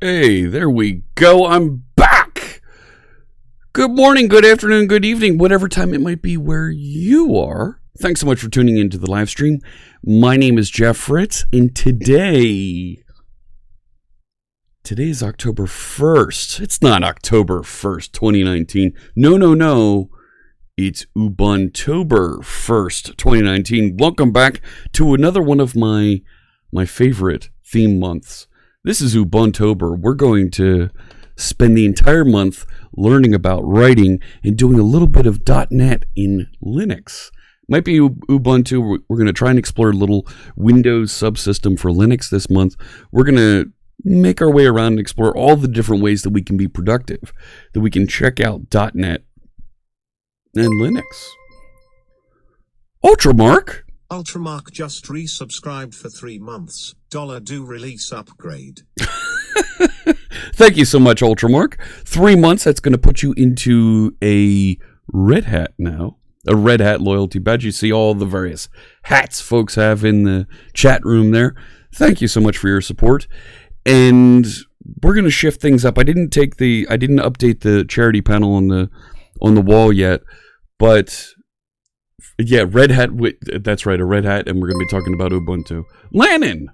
Hey, there we go. I'm back. Good morning, good afternoon, good evening, whatever time it might be where you are. Thanks so much for tuning into the live stream. My name is Jeff Fritz, and today is October 1st. It's not October 1st, 2019. No. It's Ubuntober 1st, 2019. Welcome back to another one of my favorite theme months. This is Ubuntober. We're going to spend the entire month learning about writing and doing a little bit of .NET in Linux. Might be Ubuntu. We're going to try and explore a little Windows subsystem for Linux this month. We're going to make our way around and explore all the different ways that we can be productive, that we can check out .NET and Linux. Ultramark just resubscribed for 3 months. $do release upgrade. Thank you so much, Ultramark. 3 months, that's going to put you into a Red Hat now. A Red Hat loyalty badge. You see all the various hats folks have in the chat room there. Thank you so much for your support. And we're going to shift things up. I didn't update the charity panel on the wall yet, but yeah, Red Hat. That's right, a Red Hat, and we're going to be talking about Ubuntu. Lannon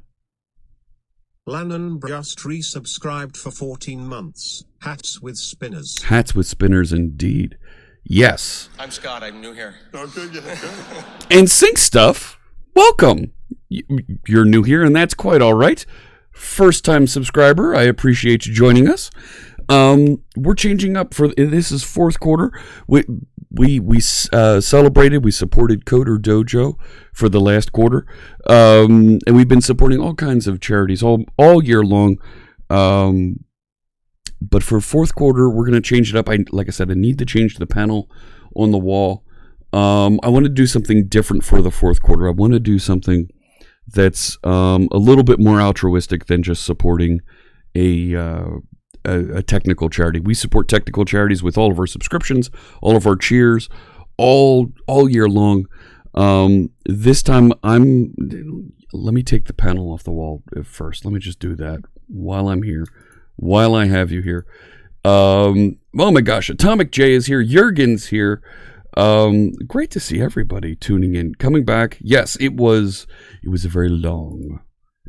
just resubscribed for 14 months. Hats with spinners. Hats with spinners, indeed. Yes. I'm Scott. I'm new here. Okay, yeah. And Sync Stuff, welcome. You're new here, and that's quite all right. First-time subscriber, I appreciate you joining us. We're changing up for this is fourth quarter. We celebrated. We supported Coder Dojo for the last quarter, and we've been supporting all kinds of charities all year long. But for fourth quarter, we're going to change it up. Like I said, I need to change the panel on the wall. I want to do something different for the fourth quarter. I want to do something that's a little bit more altruistic than just supporting a technical charity. We support technical charities with all of our subscriptions, all of our cheers, all year long. This time, let me take the panel off the wall first. Let me just do that while I'm here, while I have you here. Oh my gosh, Atomic J is here. Jurgen's here. Great to see everybody tuning in, coming back. Yes, it was a very long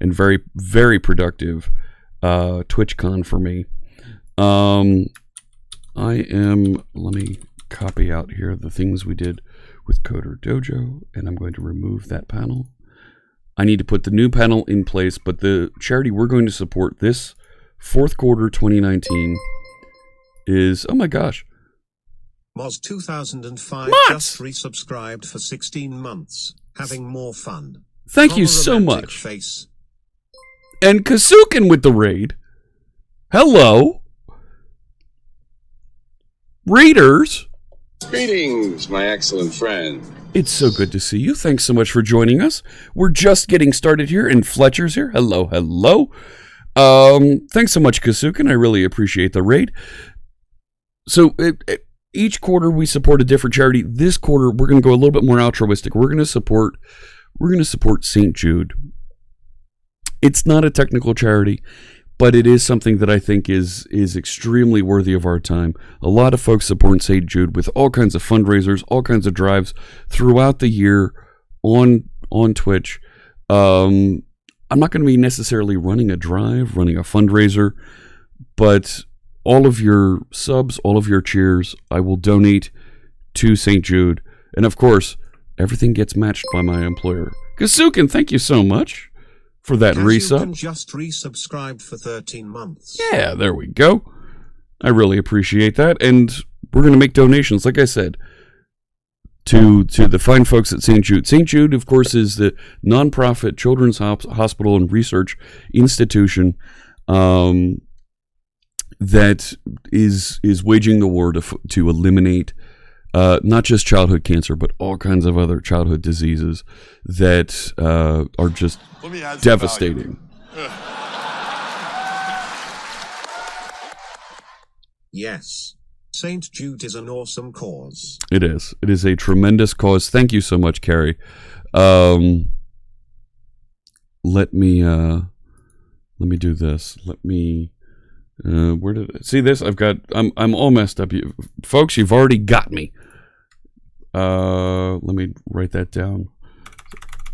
and very, very productive TwitchCon for me. Let me copy out here the things we did with Coder Dojo, and I'm going to remove that panel. I need to put the new panel in place, but the charity we're going to support this fourth quarter 2019 is, oh my gosh, Moz 2005 just resubscribed for 16 months. Having more fun. Thank you so much. Face. And Kasukin with the raid. Hello. Readers. Greetings, my excellent friend. It's so good to see you. Thanks so much for joining us. We're just getting started here, and Fletcher's here. Hello. Thanks so much, Kasukin. I really appreciate the raid. So each quarter we support a different charity. This quarter we're going to go a little bit more altruistic. We're going to support St. Jude. It's not a technical charity, but it is something that I think is extremely worthy of our time. A lot of folks support St. Jude with all kinds of fundraisers, all kinds of drives throughout the year on Twitch. I'm not going to be necessarily running a drive, running a fundraiser, but all of your subs, all of your cheers, I will donate to St. Jude. And of course, everything gets matched by my employer. Kasukin, thank you so much for that resub. Just resubscribed for 13 months. Yeah, there we go. I really appreciate that. And we're going to make donations, like I said, to the fine folks at St. Jude. St. Jude, of course, is the nonprofit children's hospital and research institution that is waging the war to eliminate not just childhood cancer, but all kinds of other childhood diseases that are just devastating. Yes. St. Jude is an awesome cause. It is. It is a tremendous cause. Thank you so much, Carrie. Let me do this. Let me Where did I see this? I'm all messed up. Folks, you've already got me. Let me write that down.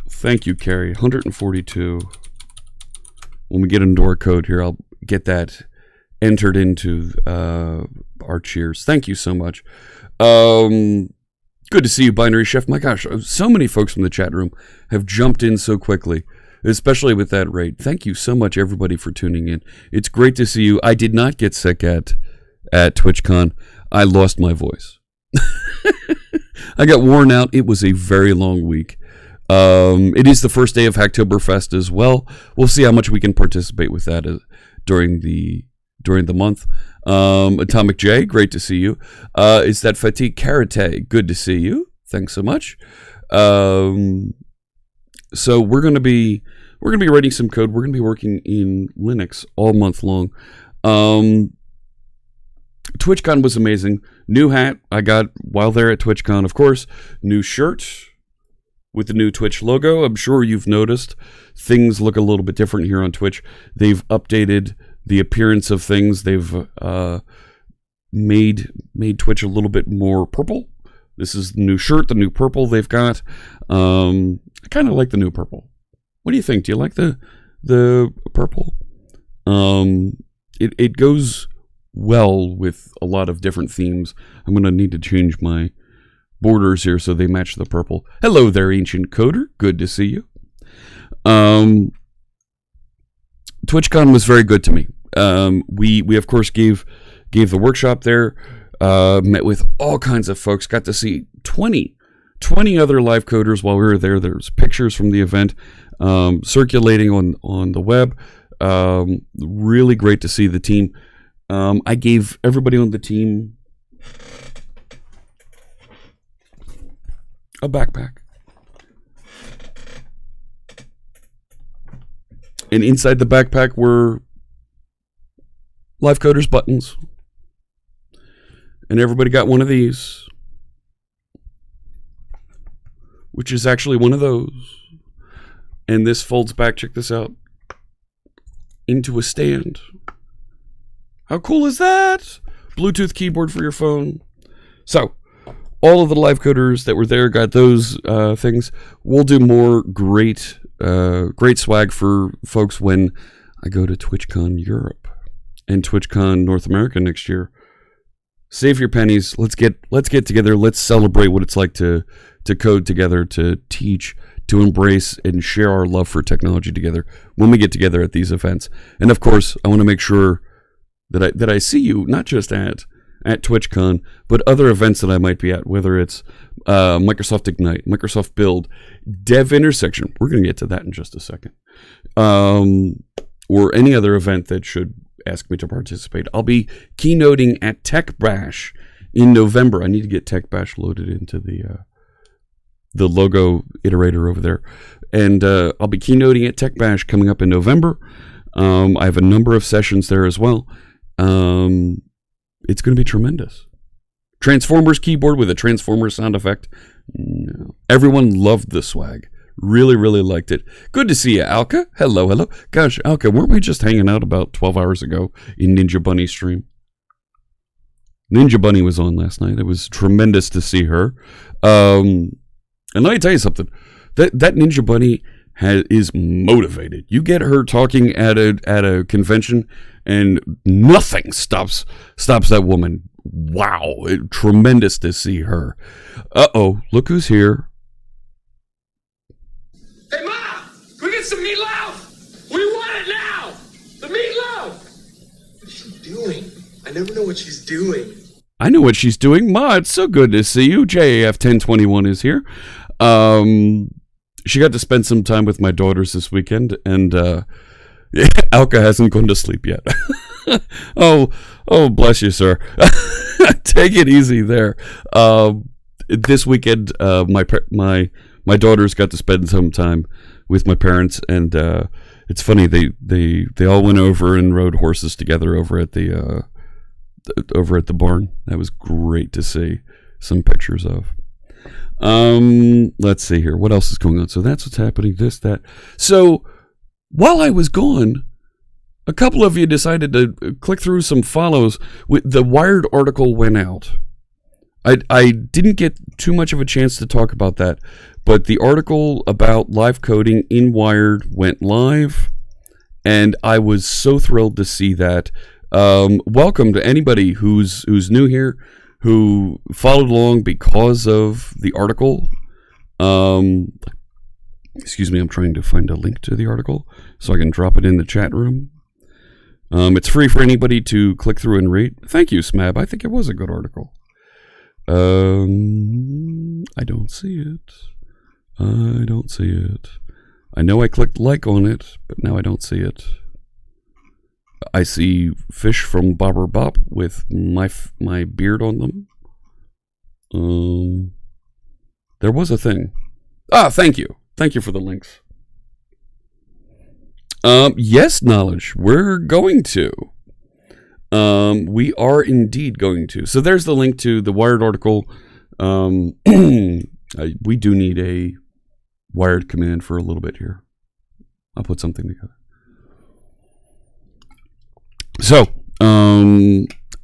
Thank you, Carrie. 142. When we get into our code here, I'll get that entered into our cheers. Thank you so much. Good to see you, Binary Chef. My gosh, so many folks from the chat room have jumped in so quickly, especially with that rate. Thank you so much, everybody, for tuning in. It's great to see you. I did not get sick at TwitchCon. I lost my voice. I got worn out. It was a very long week. It is the first day of Hacktoberfest as well. We'll see how much we can participate with that during the month. Atomic J, great to see you. Is that Fatigue Karate? Good to see you. Thanks so much. So we're gonna be writing some code. We're gonna be working in Linux all month long. TwitchCon was amazing. New hat I got while there at TwitchCon, of course. New shirt with the new Twitch logo. I'm sure you've noticed things look a little bit different here on Twitch. They've updated the appearance of things. They've made Twitch a little bit more purple. This is the new shirt, the new purple they've got. I kind of like the new purple. What do you think? Do you like the purple? It goes well with a lot of different themes. I'm going to need to change my borders here so they match the purple. Hello there, Ancient Coder. Good to see you. TwitchCon was very good to me. We of course gave the workshop there. Met with all kinds of folks. Got to see 20 other live coders while we were there. There's pictures from the event circulating on the web. Really great to see the team. I gave everybody on the team a backpack. And inside the backpack were Live Coders buttons. And everybody got one of these, which is actually one of those. And this folds back, check this out, into a stand. How cool is that? Bluetooth keyboard for your phone. So, all of the live coders that were there got those things. We'll do more great swag for folks when I go to TwitchCon Europe and TwitchCon North America next year. Save your pennies. Let's get together. Let's celebrate what it's like to code together, to teach, to embrace and share our love for technology together when we get together at these events. And of course, I want to make sure that I see you not just at TwitchCon, but other events that I might be at, whether it's Microsoft Ignite, Microsoft Build, Dev Intersection. We're going to get to that in just a second. Or any other event that should ask me to participate. I'll be keynoting at Tech Bash in November. I need to get Tech Bash loaded into the logo iterator over there. And I'll be keynoting at Tech Bash coming up in November. I have a number of sessions there as well. It's going to be tremendous. Transformers keyboard with a Transformers sound effect. No. Everyone loved the swag. Really, really liked it. Good to see you, Alka. Hello. Gosh, Alka, weren't we just hanging out about 12 hours ago in Ninja Bunny's stream? Ninja Bunny was on last night. It was tremendous to see her. And let me tell you something. That Ninja Bunny is motivated. You get her talking at a convention, and nothing stops that woman. Wow, tremendous to see her. Look who's here. Hey, Ma! Can we get some meatloaf? We want it now! The meatloaf! What's she doing? I never know what she's doing. I know what she's doing. Ma, it's so good to see you. JAF1021 is here. She got to spend some time with my daughters this weekend, and Alka hasn't gone to sleep yet. oh, bless you, sir. Take it easy there. This weekend, my daughters got to spend some time with my parents, and it's funny, they all went over and rode horses together over at the barn. That was great to see some pictures of. Let's see here. What else is going on? So that's what's happening. This, that. So while I was gone, a couple of you decided to click through some follows. The Wired article went out. I didn't get too much of a chance to talk about that, but the article about live coding in Wired went live, and I was so thrilled to see that. Welcome to anybody who's new here, who followed along because of the article. Excuse me, I'm trying to find a link to the article so I can drop it in the chat room. It's free for anybody to click through and read. Thank you, Smab. I think it was a good article. I don't see it. I don't see it. I know I clicked like on it, but now I don't see it. I see fish from Bobber Bop with my beard on them. There was a thing. Thank you. Thank you for the links. Yes, Knowledge. We're going to. We are indeed going to. So there's the link to the Wired article. We do need a Wired command for a little bit here. I'll put something together. So,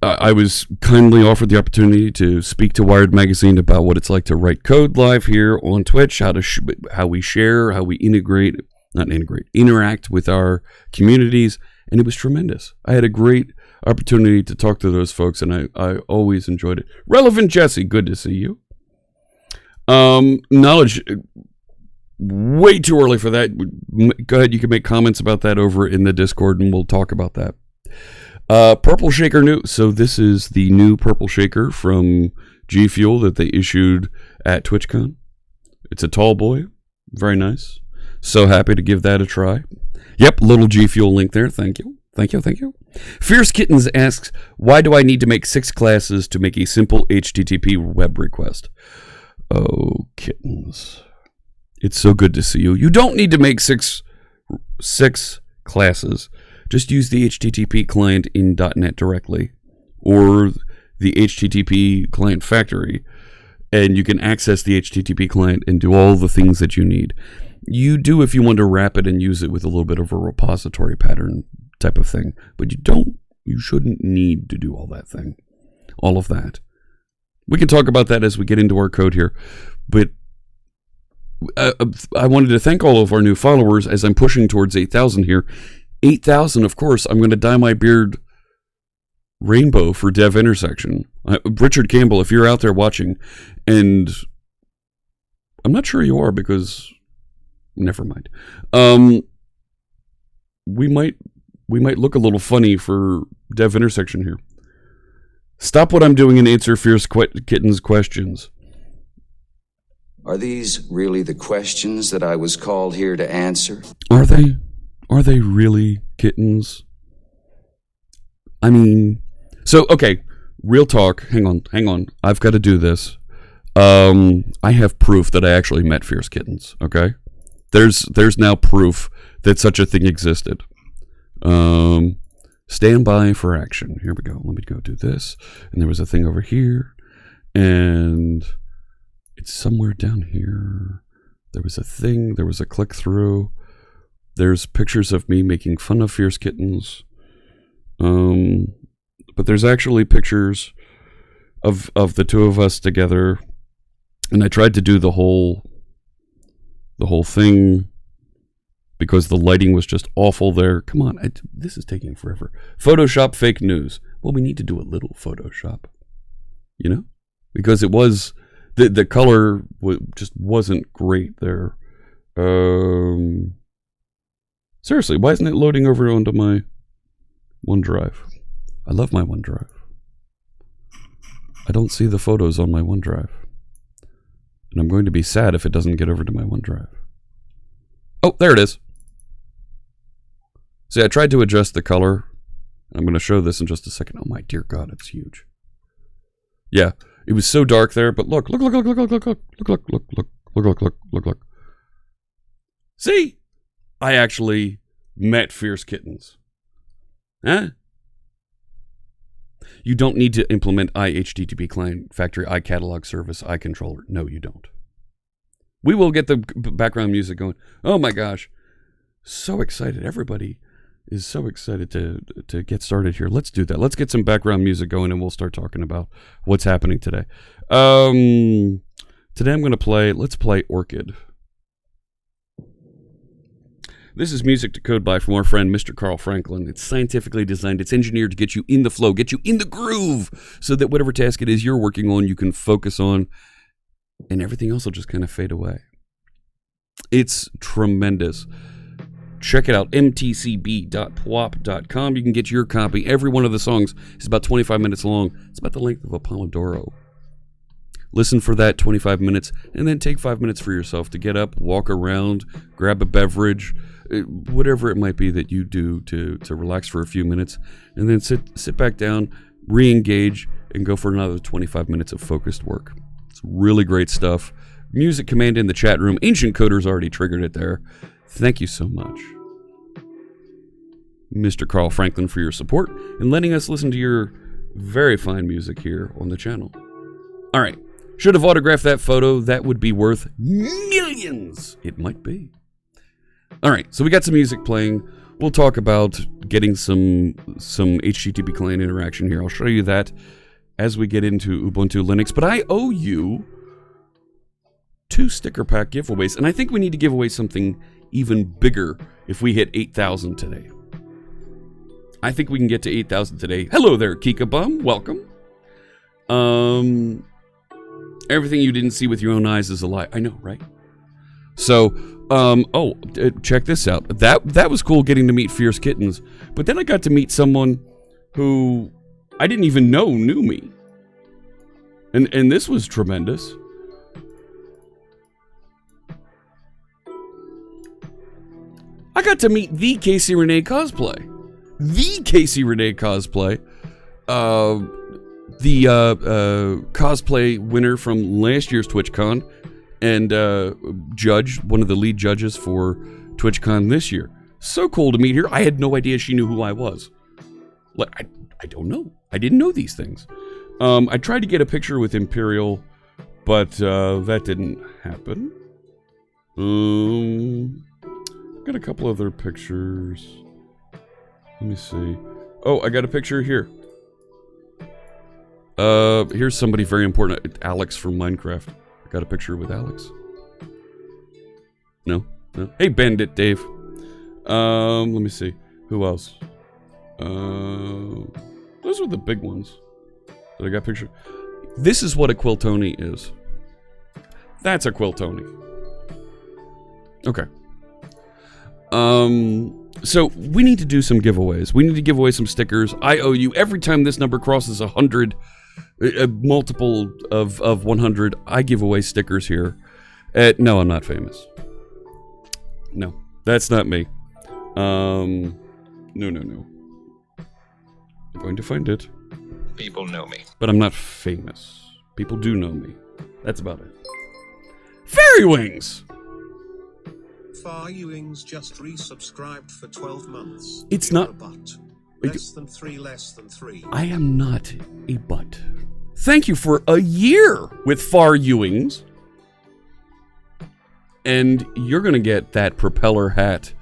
I was kindly offered the opportunity to speak to Wired Magazine about what it's like to write code live here on Twitch, how we share, how we interact with our communities, and it was tremendous. I had a great opportunity to talk to those folks, and I always enjoyed it. Relevant Jesse, good to see you. Knowledge, way too early for that. Go ahead, you can make comments about that over in the Discord, and we'll talk about that. Purple Shaker new. So this is the new Purple Shaker from G Fuel that they issued at TwitchCon. It's a tall boy, very nice. So happy to give that a try. Yep, little G Fuel link there. Thank you. Thank you, thank you. Fierce Kittens asks, why do I need to make 6 classes to make a simple HTTP web request? Oh, kittens. It's so good to see you. You don't need to make six classes. Just use the HTTP client in .NET directly, or the HTTP client factory, and you can access the HTTP client and do all the things that you need. You do if you want to wrap it and use it with a little bit of a repository pattern type of thing, but you shouldn't need to do all of that. We can talk about that as we get into our code here, but I wanted to thank all of our new followers as I'm pushing towards 8,000 here. 8,000, of course, I'm going to dye my beard rainbow for Dev Intersection. Richard Campbell, if you're out there watching, and I'm not sure you are because, never mind. We might look a little funny for Dev Intersection here. Stop what I'm doing and answer Fierce Kitten's questions. Are these really the questions that I was called here to answer? Are they? Are they really, kittens? I mean, so, okay, real talk. Hang on. I've got to do this. I have proof that I actually met Fierce Kittens, okay? There's now proof that such a thing existed. Stand by for action. Here we go. Let me go do this. And there was a thing over here. And it's somewhere down here. There was a thing. There was a click through. There's pictures of me making fun of Fierce Kittens. But there's actually pictures of the two of us together. And I tried to do the whole thing because the lighting was just awful there. Come on, this is taking forever. Photoshop fake news. Well, we need to do a little Photoshop, because it was the color just wasn't great there. Seriously, why isn't it loading over onto my OneDrive? I love my OneDrive. I don't see the photos on my OneDrive. And I'm going to be sad if it doesn't get over to my OneDrive. Oh, there it is. See, I tried to adjust the color. I'm going to show this in just a second. Oh my dear God, it's huge. Yeah, it was so dark there, but look. See? I actually met Fierce Kittens. Huh? You don't need to implement iHTTP client factory, iCatalog service, iController. No, you don't. We will get the background music going. Oh my gosh. So excited. Everybody is so excited to get started here. Let's do that. Let's get some background music going, and we'll start talking about what's happening today. Today I'm going to play, let's play Orchid. This is music to code by from our friend Mr. Carl Franklin. It's scientifically designed. It's engineered to get you in the flow, get you in the groove, so that whatever task it is you're working on, you can focus on, and everything else will just kind of fade away. It's tremendous. Check it out, mtcb.pwop.com. You can get your copy. Every one of the songs is about 25 minutes long. It's about the length of a Pomodoro. Listen for that 25 minutes, and then take 5 minutes for yourself to get up, walk around, grab a beverage, whatever it might be that you do to relax for a few minutes, and then sit back down, re-engage, and go for another 25 minutes of focused work. It's really great stuff. Music command in the chat room. Ancient Coder's already triggered it there. Thank you so much, Mr. Carl Franklin, for your support and letting us listen to your very fine music here on the channel. All right. Should have autographed that photo. That would be worth millions. It might be. All right, so we got some music playing. We'll talk about getting some HTTP client interaction here. I'll show you that as we get into Ubuntu Linux. But I owe you 2 sticker pack giveaways, and I think we need to give away something even bigger if we hit 8,000 today. I think we can get to 8,000 today. Hello there, Kika Bum. Welcome. Everything you didn't see with your own eyes is a lie. I know, right? So, check this out. That was cool getting to meet Fierce Kittens. But then I got to meet someone who I didn't even know knew me. And this was tremendous. I got to meet the Casey Renee Cosplay. The Casey Renee Cosplay. The cosplay winner from last year's TwitchCon, and judge, one of the lead judges for TwitchCon this year. So cool to meet her. I had no idea she knew who I was. Like, I don't know. I didn't know these things. I tried to get a picture with Imperial, but that didn't happen. Got a couple other pictures. Let me see. Oh, I got a picture here. Here's somebody very important. Alex from Minecraft. I got a picture with Alex. No? Hey, Bandit Dave. Let me see. Who else? Those are the big ones that I got pictured. This is what a Quiltoni is. That's a Quiltoni. Okay. So we need to do some giveaways. We need to give away some stickers. I owe you, every time this number crosses 100, a multiple of 100, I give away stickers here. No, I'm not famous. No, that's not me. No. I'm going to find it. People know me. But I'm not famous. People do know me. That's about it. Fairy Wings! Far Ewings just resubscribed for 12 months. It's You're not... a butt. Less than 3. I am not a butt. Thank you for a year with Far Ewings. And you're going to get that propeller hat.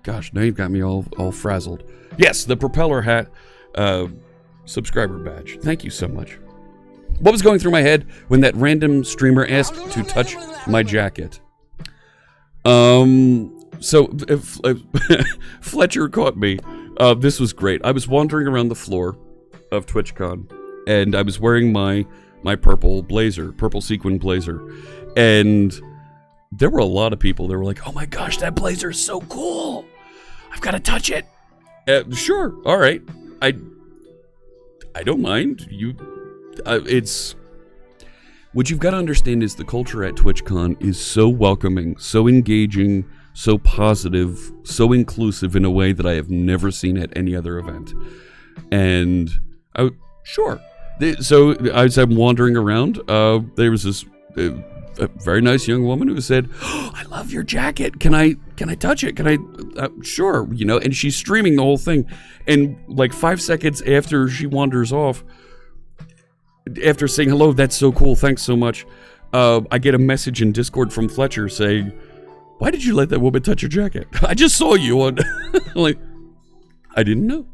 Gosh, now you've got me all frazzled. Yes, the propeller hat subscriber badge. Thank you so much. What was going through my head when that random streamer asked to touch my jacket? So Fletcher caught me. This was great. I was wandering around the floor of TwitchCon, and I was wearing my purple blazer, purple sequin blazer, and there were a lot of people that were like, "Oh my gosh, that blazer is so cool! I've got to touch it." Sure, all right. I don't mind. It's what you've got to understand is the culture at TwitchCon is so welcoming, so engaging, so positive, so inclusive in a way that I have never seen at any other event. And sure. So as I'm wandering around, there was this a very nice young woman who said, "Oh, I love your jacket. Can I touch it? Can I?" Sure, you know. And she's streaming the whole thing. And like 5 seconds after she wanders off, after saying hello, "That's so cool. Thanks so much," I get a message in Discord from Fletcher saying, Why did you let that woman touch your jacket? I just saw you on. Like, I didn't know.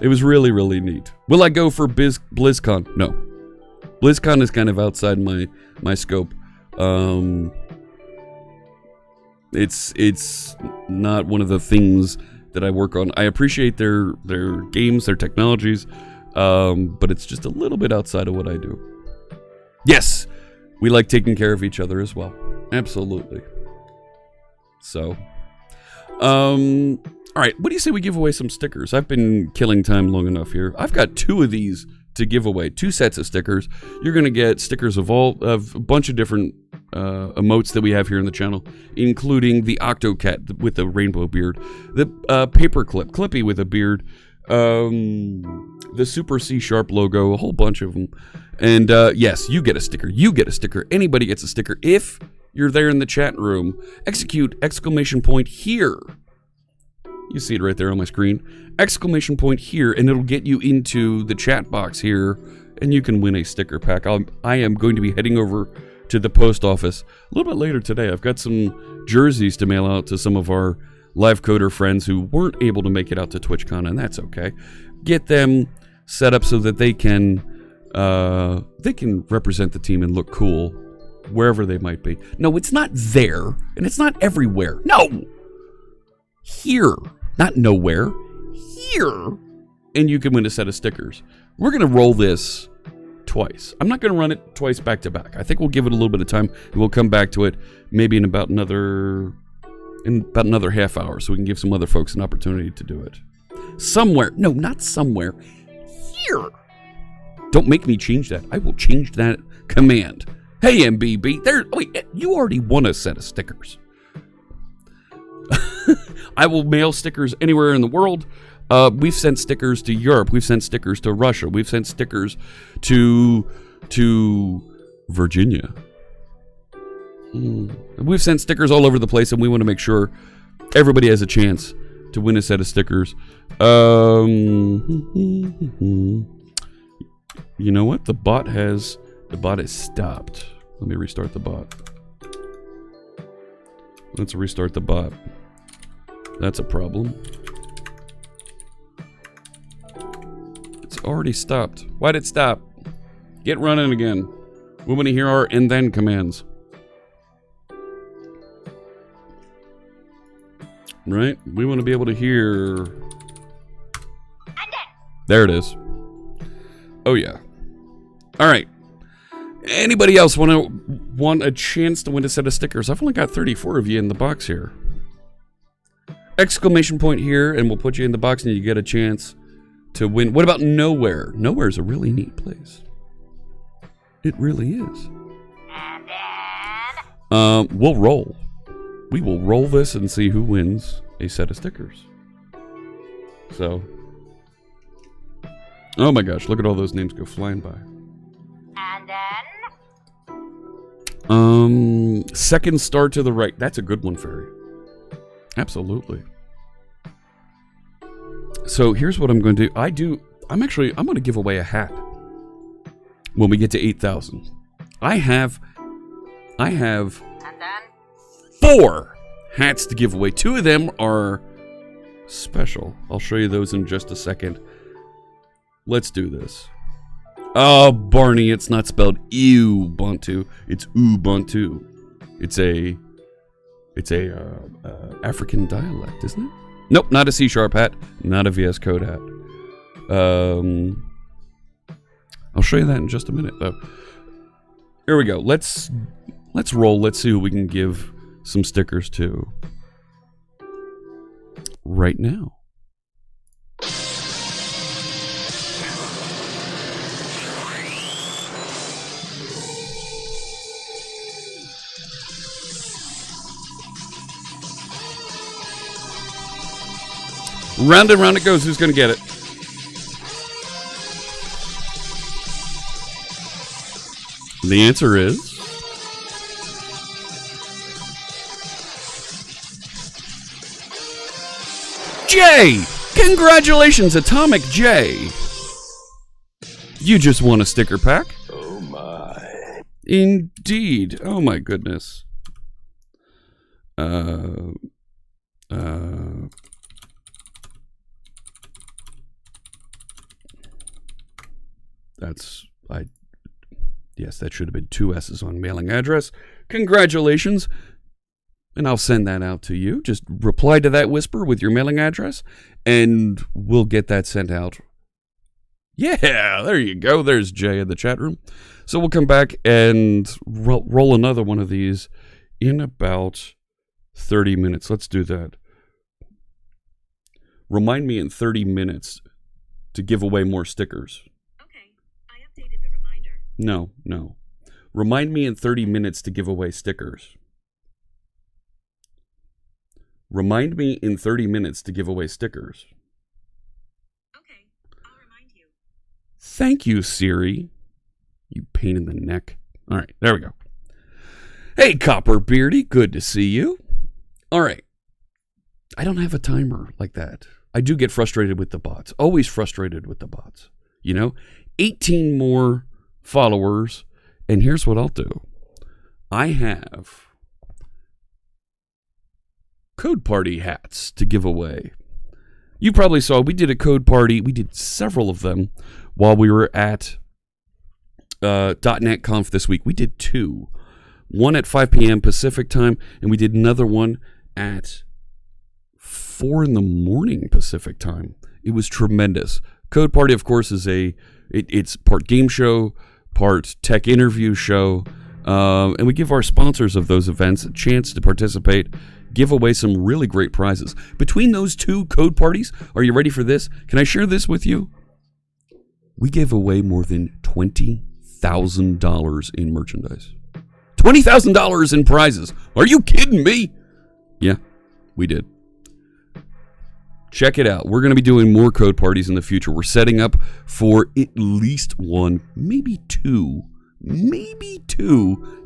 It was really, really neat. Will I go for BlizzCon? No. BlizzCon is kind of outside my scope. It's not one of the things that I work on. I appreciate their games, their technologies, but it's just a little bit outside of what I do. Yes, we like taking care of each other as well. Absolutely. So, all right, what do you say we give away some stickers? I've been killing time long enough here. I've got 2 of these to give away, 2 sets of stickers. You're going to get stickers of a bunch of different emotes that we have here in the channel, including the Octocat with the rainbow beard, the Paperclip, Clippy with a beard, the Super C# logo, a whole bunch of them. And yes, you get a sticker. You get a sticker. Anybody gets a sticker. If you're there in the chat room, execute ! Here. You see it right there on my screen. ! Here, and it'll get you into the chat box here, and you can win a sticker pack. I am going to be heading over to the post office a little bit later today. I've got some jerseys to mail out to some of our live coder friends who weren't able to make it out to TwitchCon, and that's okay. Get them set up so that they can represent the team and look cool wherever they might be. No, it's not there, and it's not everywhere. No! Here. Not nowhere. Here. And you can win a set of stickers. We're going to roll this twice. I'm not going to run it twice back to back. I think we'll give it a little bit of time, and we'll come back to it maybe in about another half hour, so we can give some other folks an opportunity to do it. Somewhere. No, not somewhere. Here. Don't make me change that. I will change that command. Hey, MBB. There. Wait, you already won a set of stickers. I will mail stickers anywhere in the world. We've sent stickers to Europe. We've sent stickers to Russia. We've sent stickers to Virginia. We've sent stickers all over the place, and we want to make sure everybody has a chance to win a set of stickers. You know what? The bot has stopped. Let me restart the bot. Let's restart the bot. That's a problem. It's already stopped. Why'd it stop? Get running again. We want to hear our and then commands. Right? We want to be able to hear. There it is. Oh yeah. All right. Anybody else want a chance to win a set of stickers? I've only got 34 of you in the box here. ! Here, and we'll put you in the box, and you get a chance to win. What about Nowhere? Nowhere is a really neat place. It really is. We'll roll. We will roll this and see who wins a set of stickers. So, oh my gosh, look at all those names go flying by. And then? Second star to the right. That's a good one, Fairy. Absolutely. So here's what I'm going to do. I'm going to give away a hat when we get to 8,000. I have 4 hats to give away. 2 of them are special. I'll show you those in just a second. Let's do this. Oh, Barney, it's not spelled Ubuntu. It's Ubuntu. It's a African dialect, isn't it? Nope, not a C# hat, not a VS Code hat. I'll show you that in just a minute, though. Here we go. Let's roll. Let's see who we can give some stickers to right now. Round and round it goes. Who's going to get it? The answer is Jay! Congratulations, Atomic J! You just won a sticker pack. Oh my. Indeed. Oh my goodness. Yes, that should have been 2 S's on mailing address. Congratulations. And I'll send that out to you. Just reply to that whisper with your mailing address, and we'll get that sent out. Yeah, there you go. There's Jay in the chat room. So we'll come back and roll another one of these in about 30 minutes. Let's do that. Remind me in 30 minutes to give away more stickers. Okay, I updated the reminder. No. Remind me in 30 minutes to give away stickers. Remind me in 30 minutes to give away stickers. Okay, I'll remind you. Thank you, Siri. You pain in the neck. All right, there we go. Hey, Copper Beardy, good to see you. All right. I don't have a timer like that. I do get frustrated with the bots. Always frustrated with the bots. 18 more followers, and here's what I'll do. I have Code Party hats to give away. You probably saw we did a Code Party. We did several of them while we were at .NET Conf this week. We did 2. One at 5 p.m. Pacific time, and we did another one at 4 in the morning Pacific time. It was tremendous. Code Party, of course, is it's part game show, part tech interview show, and we give our sponsors of those events a chance to participate, give away some really great prizes. Between those 2 Code Parties, are you ready for this? Can I share this with you? We gave away more than $20,000 in merchandise. $20,000 in prizes. Are you kidding me? Yeah, we did. Check it out. We're going to be doing more Code Parties in the future. We're setting up for at least 1, maybe 2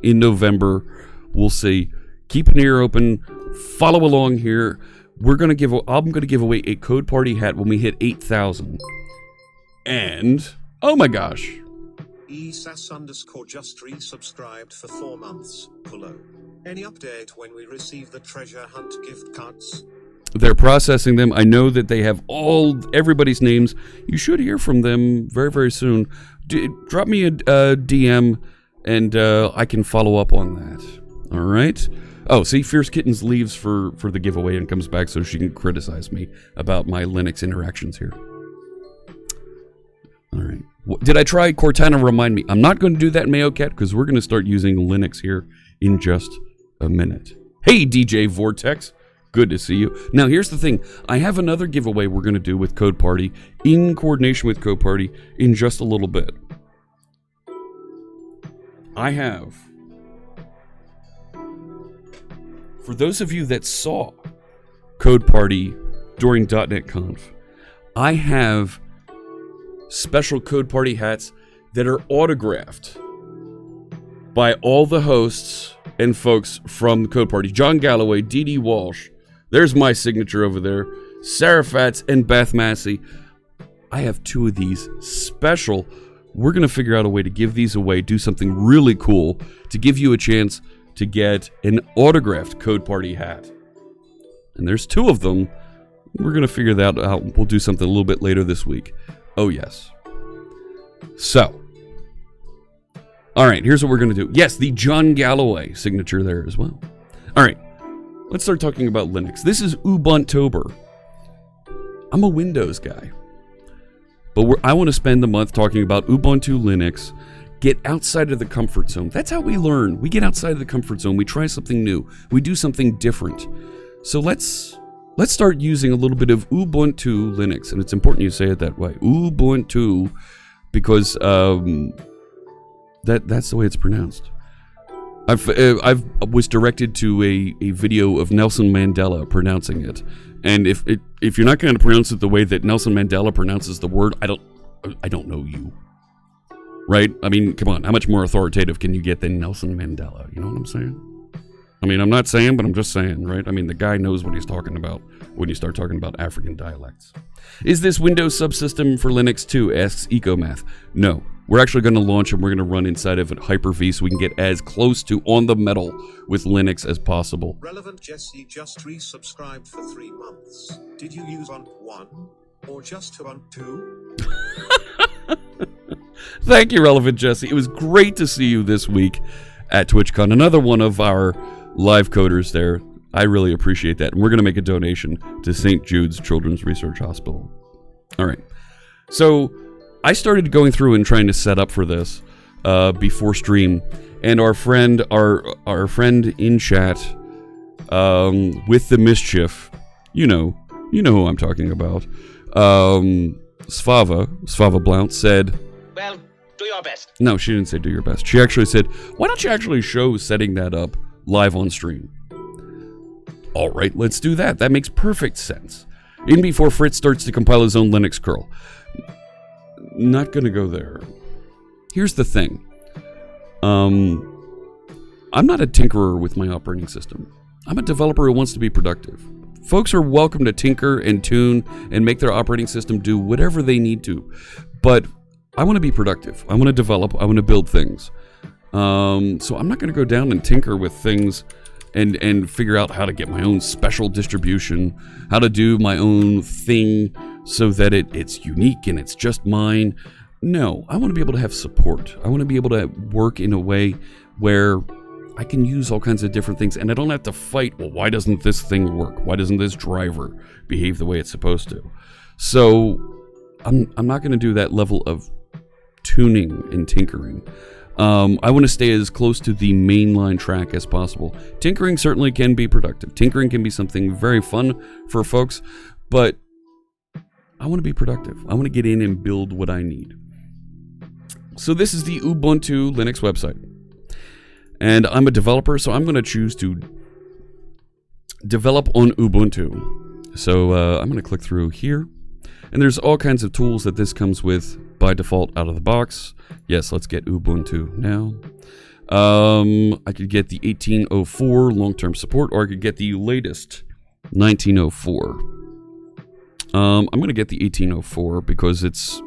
in November. We'll see. Keep an ear open. Follow along here. I'm going to give away a Code Party hat when we hit 8,000. And, oh my gosh. ESAS_just resubscribed for 4 months. Hello. Any update when we receive the treasure hunt gift cards? They're processing them. I know that they have everybody's names. You should hear from them very, very soon. Drop me a DM, and I can follow up on that. All right? Oh, see, Fierce Kittens leaves for the giveaway and comes back so she can criticize me about my Linux interactions here. All right. Did I try Cortana Remind Me? I'm not going to do that in MayoCat because we're going to start using Linux here in just a minute. Hey, DJ Vortex. Good to see you. Now, here's the thing. I have another giveaway we're going to do with Code Party in coordination with Code Party in just a little bit. I have, for those of you that saw Code Party during .NET Conf, I have special Code Party hats that are autographed by all the hosts and folks from Code Party. John Galloway, D.D. Walsh, there's my signature over there, Sarah Fatz, and Beth Massey. I have 2 of these special. We're going to figure out a way to give these away, do something really cool to give you a chance to get an autographed Code Party hat. And there's 2 of them. We're going to figure that out. We'll do something a little bit later this week. Oh, yes. So, all right, here's what we're going to do. Yes, the John Galloway signature there as well. All right, let's start talking about Linux. This is Ubuntober. I'm a Windows guy, but I want to spend the month talking about Ubuntu Linux. Get outside of the comfort zone. That's how we learn. We get outside of the comfort zone. We try something new. We do something different. So let's start using a little bit of Ubuntu Linux, and it's important you say it that way, Ubuntu, because that's the way it's pronounced. I was directed to a video of Nelson Mandela pronouncing it, and if you're not going to pronounce it the way that Nelson Mandela pronounces the word, I don't know you, right? I mean, come on, how much more authoritative can you get than Nelson Mandela? You know what I'm saying? I mean, I'm not saying, but I'm just saying, right? I mean, the guy knows what he's talking about when you start talking about African dialects. Is this Windows subsystem for Linux too? Asks Ecomath. No, We're actually going to launch and we're going to run inside of a Hyper-V so we can get as close to on the metal with Linux as possible. Relevant Jesse just resubscribed for 3 months. Did you use Ubuntu 1 or just Ubuntu 2? Thank you, Relevant Jesse. It was great to see you this week at TwitchCon. Another one of our live coders there. I really appreciate that. And we're going to make a donation to St. Jude's Children's Research Hospital. All right. So I started going through and trying to set up for this before stream. And our friend in chat with the mischief, you know who I'm talking about, Svava Blount said, well, do your best. No, she didn't say do your best. She actually said, why don't you actually show setting that up live on stream? All right, let's do that. That makes perfect sense. Even before Fritz starts to compile his own Linux curl. Not going to go there. Here's the thing. I'm not a tinkerer with my operating system. I'm a developer who wants to be productive. Folks are welcome to tinker and tune and make their operating system do whatever they need to. But I want to be productive. I want to develop. I want to build things. So I'm not going to go down and tinker with things and figure out how to get my own special distribution, how to do my own thing so that it's unique and it's just mine. No, I want to be able to have support. I want to be able to work in a way where I can use all kinds of different things and I don't have to fight, well, why doesn't this thing work? Why doesn't this driver behave the way it's supposed to? So I'm not going to do that level of tuning and tinkering. I want to stay as close to the mainline track as possible. Tinkering certainly can be productive. Tinkering can be something very fun for folks, but I want to be productive. I want to get in and build what I need. So this is the Ubuntu Linux website. And I'm a developer, so I'm going to choose to develop on Ubuntu. So I'm going to click through here. And there's all kinds of tools that this comes with by default out of the box. Yes, let's get Ubuntu now. I could get the 1804 long-term support, or I could get the latest 1904. I'm going to get the 1804 because it's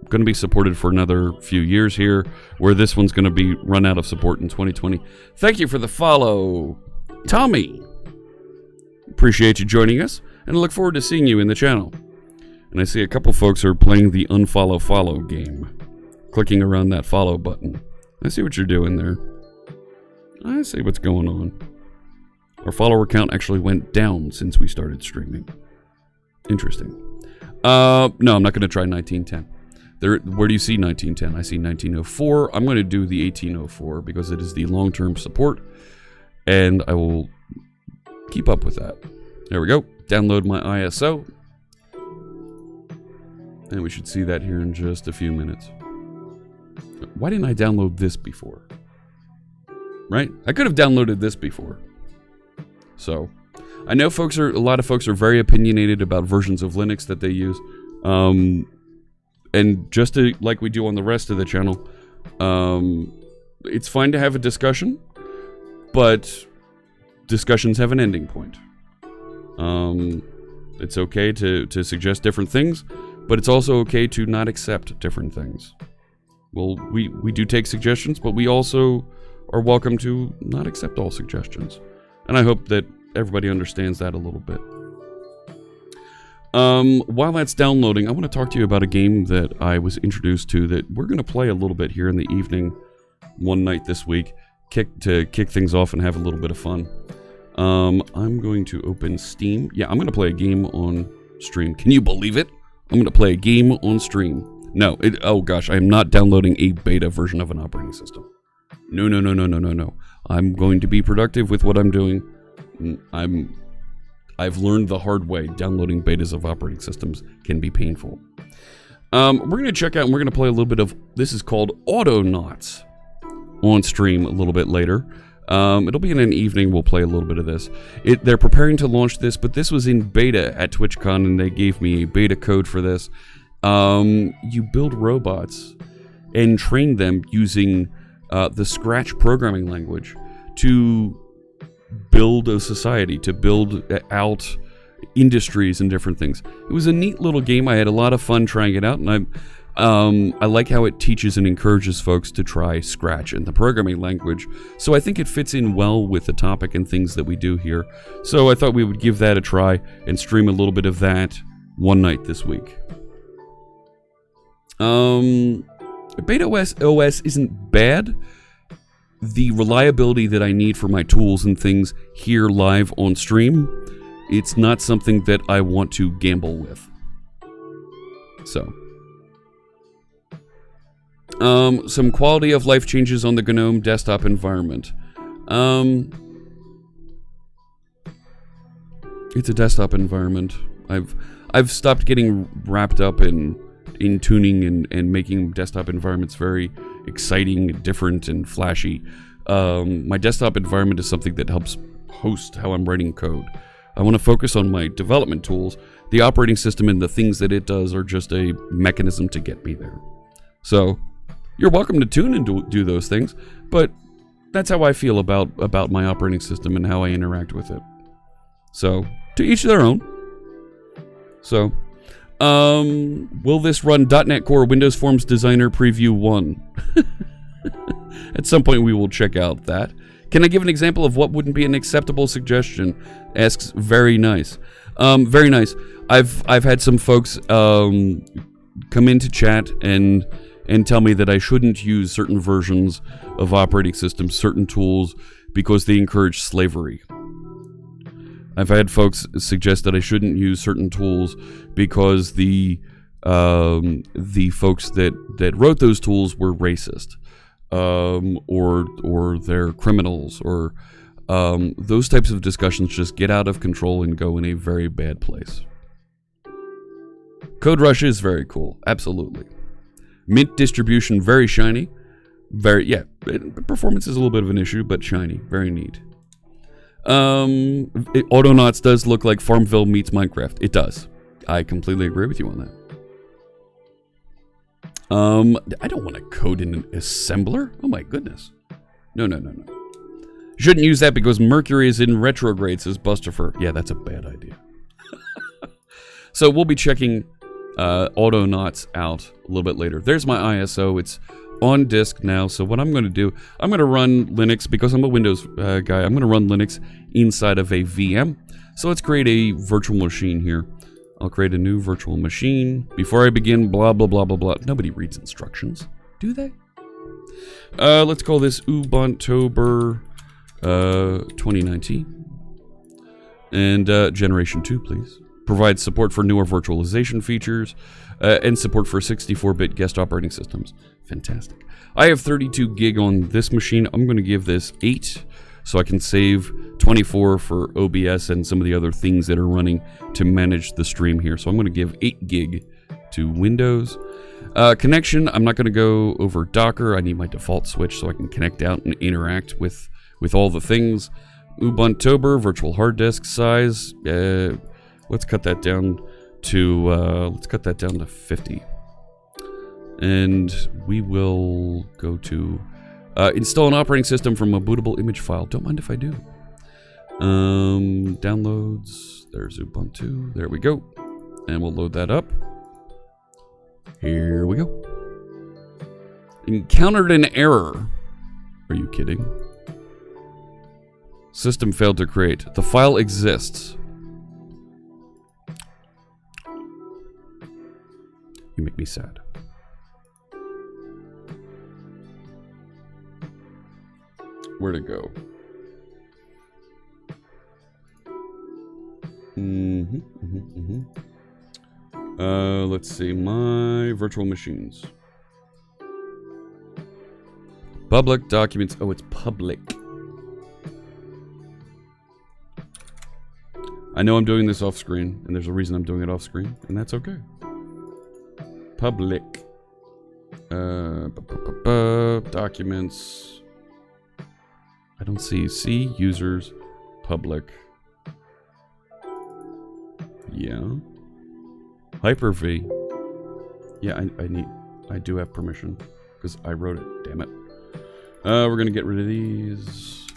going to be supported for another few years here, where this one's going to be run out of support in 2020. Thank you for the follow, Tommy. Appreciate you joining us, and I look forward to seeing you in the channel. And I see a couple folks are playing the unfollow follow game, clicking around that follow button. I see what you're doing there. I see what's going on. Our follower count actually went down since we started streaming. Interesting. No, I'm not going to try 1910. Where do you see 1910? I see 1904. I'm going to do the 1804 because it is the long-term support, and I will keep up with that. There we go. Download my ISO. And we should see that here in just a few minutes. Why didn't I download this before? Right? I could have downloaded this before. So, I know a lot of folks are very opinionated about versions of Linux that they use. And just like we do on the rest of the channel, it's fine to have a discussion, but discussions have an ending point. It's okay to suggest different things, but it's also okay to not accept different things. Well, we do take suggestions, but we also are welcome to not accept all suggestions. And I hope that everybody understands that a little bit. While that's downloading, I want to talk to you about a game that I was introduced to that we're going to play a little bit here in the evening, one night this week, to kick things off and have a little bit of fun. I'm going to open Steam. Yeah, I'm going to play a game on stream. Can you believe it? I'm going to play a game on stream. No, oh gosh, I am not downloading a beta version of an operating system. No. I'm going to be productive with what I'm doing. I've learned the hard way. Downloading betas of operating systems can be painful. We're going to check out and we're going to play a little bit of, this is called Autonauts on stream a little bit later. It'll be in an evening. We'll play a little bit of this. They're preparing to launch this, but this was in beta at TwitchCon, and they gave me a beta code for this. You build robots and train them using the Scratch programming language to build a society, to build out industries and different things. It was a neat little game. I had a lot of fun trying it out, and I like how it teaches and encourages folks to try Scratch in the programming language, so I think it fits in well with the topic and things that we do here. So I thought we would give that a try and stream a little bit of that one night this week. Beta OS isn't bad. The reliability that I need for my tools and things here live on stream, it's not something that I want to gamble with. So, some quality of life changes on the GNOME desktop environment. It's a desktop environment. I've stopped getting wrapped up in tuning and making desktop environments very exciting, different, and flashy. My desktop environment is something that helps host how I'm writing code. I want to focus on my development tools. The operating system and the things that it does are just a mechanism to get me there. So, you're welcome to tune and do those things, but that's how I feel about my operating system and how I interact with it. So, to each their own. So, will this run .NET Core Windows Forms Designer Preview 1? At some point we will check out that. Can I give an example of what wouldn't be an acceptable suggestion? Asks Very Nice. Very nice. I've had some folks come into chat and tell me that I shouldn't use certain versions of operating systems, certain tools, because they encourage slavery. I've had folks suggest that I shouldn't use certain tools because the folks that wrote those tools were racist, or they're criminals, or those types of discussions just get out of control and go in a very bad place. Code Rush is very cool, absolutely. Mint distribution, very shiny. Performance is a little bit of an issue, but shiny, very neat. Autonauts does look like Farmville meets Minecraft. It does. I completely agree with you on that. I don't want to code in an assembler. Oh my goodness. No. Shouldn't use that because Mercury is in retrograde, says Bustifer. Yeah, that's a bad idea. So we'll be checking Autonauts out a little bit later. There's my ISO. It's on disk now. So what I'm going to do, I'm going to run Linux because I'm a Windows guy. I'm going to run Linux inside of a VM. So let's create a virtual machine here. I'll create a new virtual machine. Before I begin, blah, blah, blah, blah, blah. Nobody reads instructions, do they? Let's call this Ubuntober 2019. And Generation 2, please. Provides support for newer virtualization features and support for 64-bit guest operating systems. Fantastic. I have 32 gig on this machine. I'm going to give this 8 so I can save 24 for OBS and some of the other things that are running to manage the stream here. So I'm going to give 8 gig to Windows. Connection, I'm not going to go over Docker. I need my default switch so I can connect out and interact with all the things. Ubuntober, virtual hard disk size. Let's cut that down to 50. And we will go to install an operating system from a bootable image file. Don't mind if I do. Downloads. There's Ubuntu. There we go. And we'll load that up. Here we go. Encountered an error. Are you kidding? System failed to create. The file exists. You make me sad. Where'd it go? Let's see. My virtual machines. Public documents. Oh, it's public. I know I'm doing this off screen, and there's a reason I'm doing it off screen, and that's okay. Public. Documents. I don't see. See users. Public. Yeah. Hyper-V. Yeah, I do have permission because I wrote it. Damn it. We're gonna get rid of these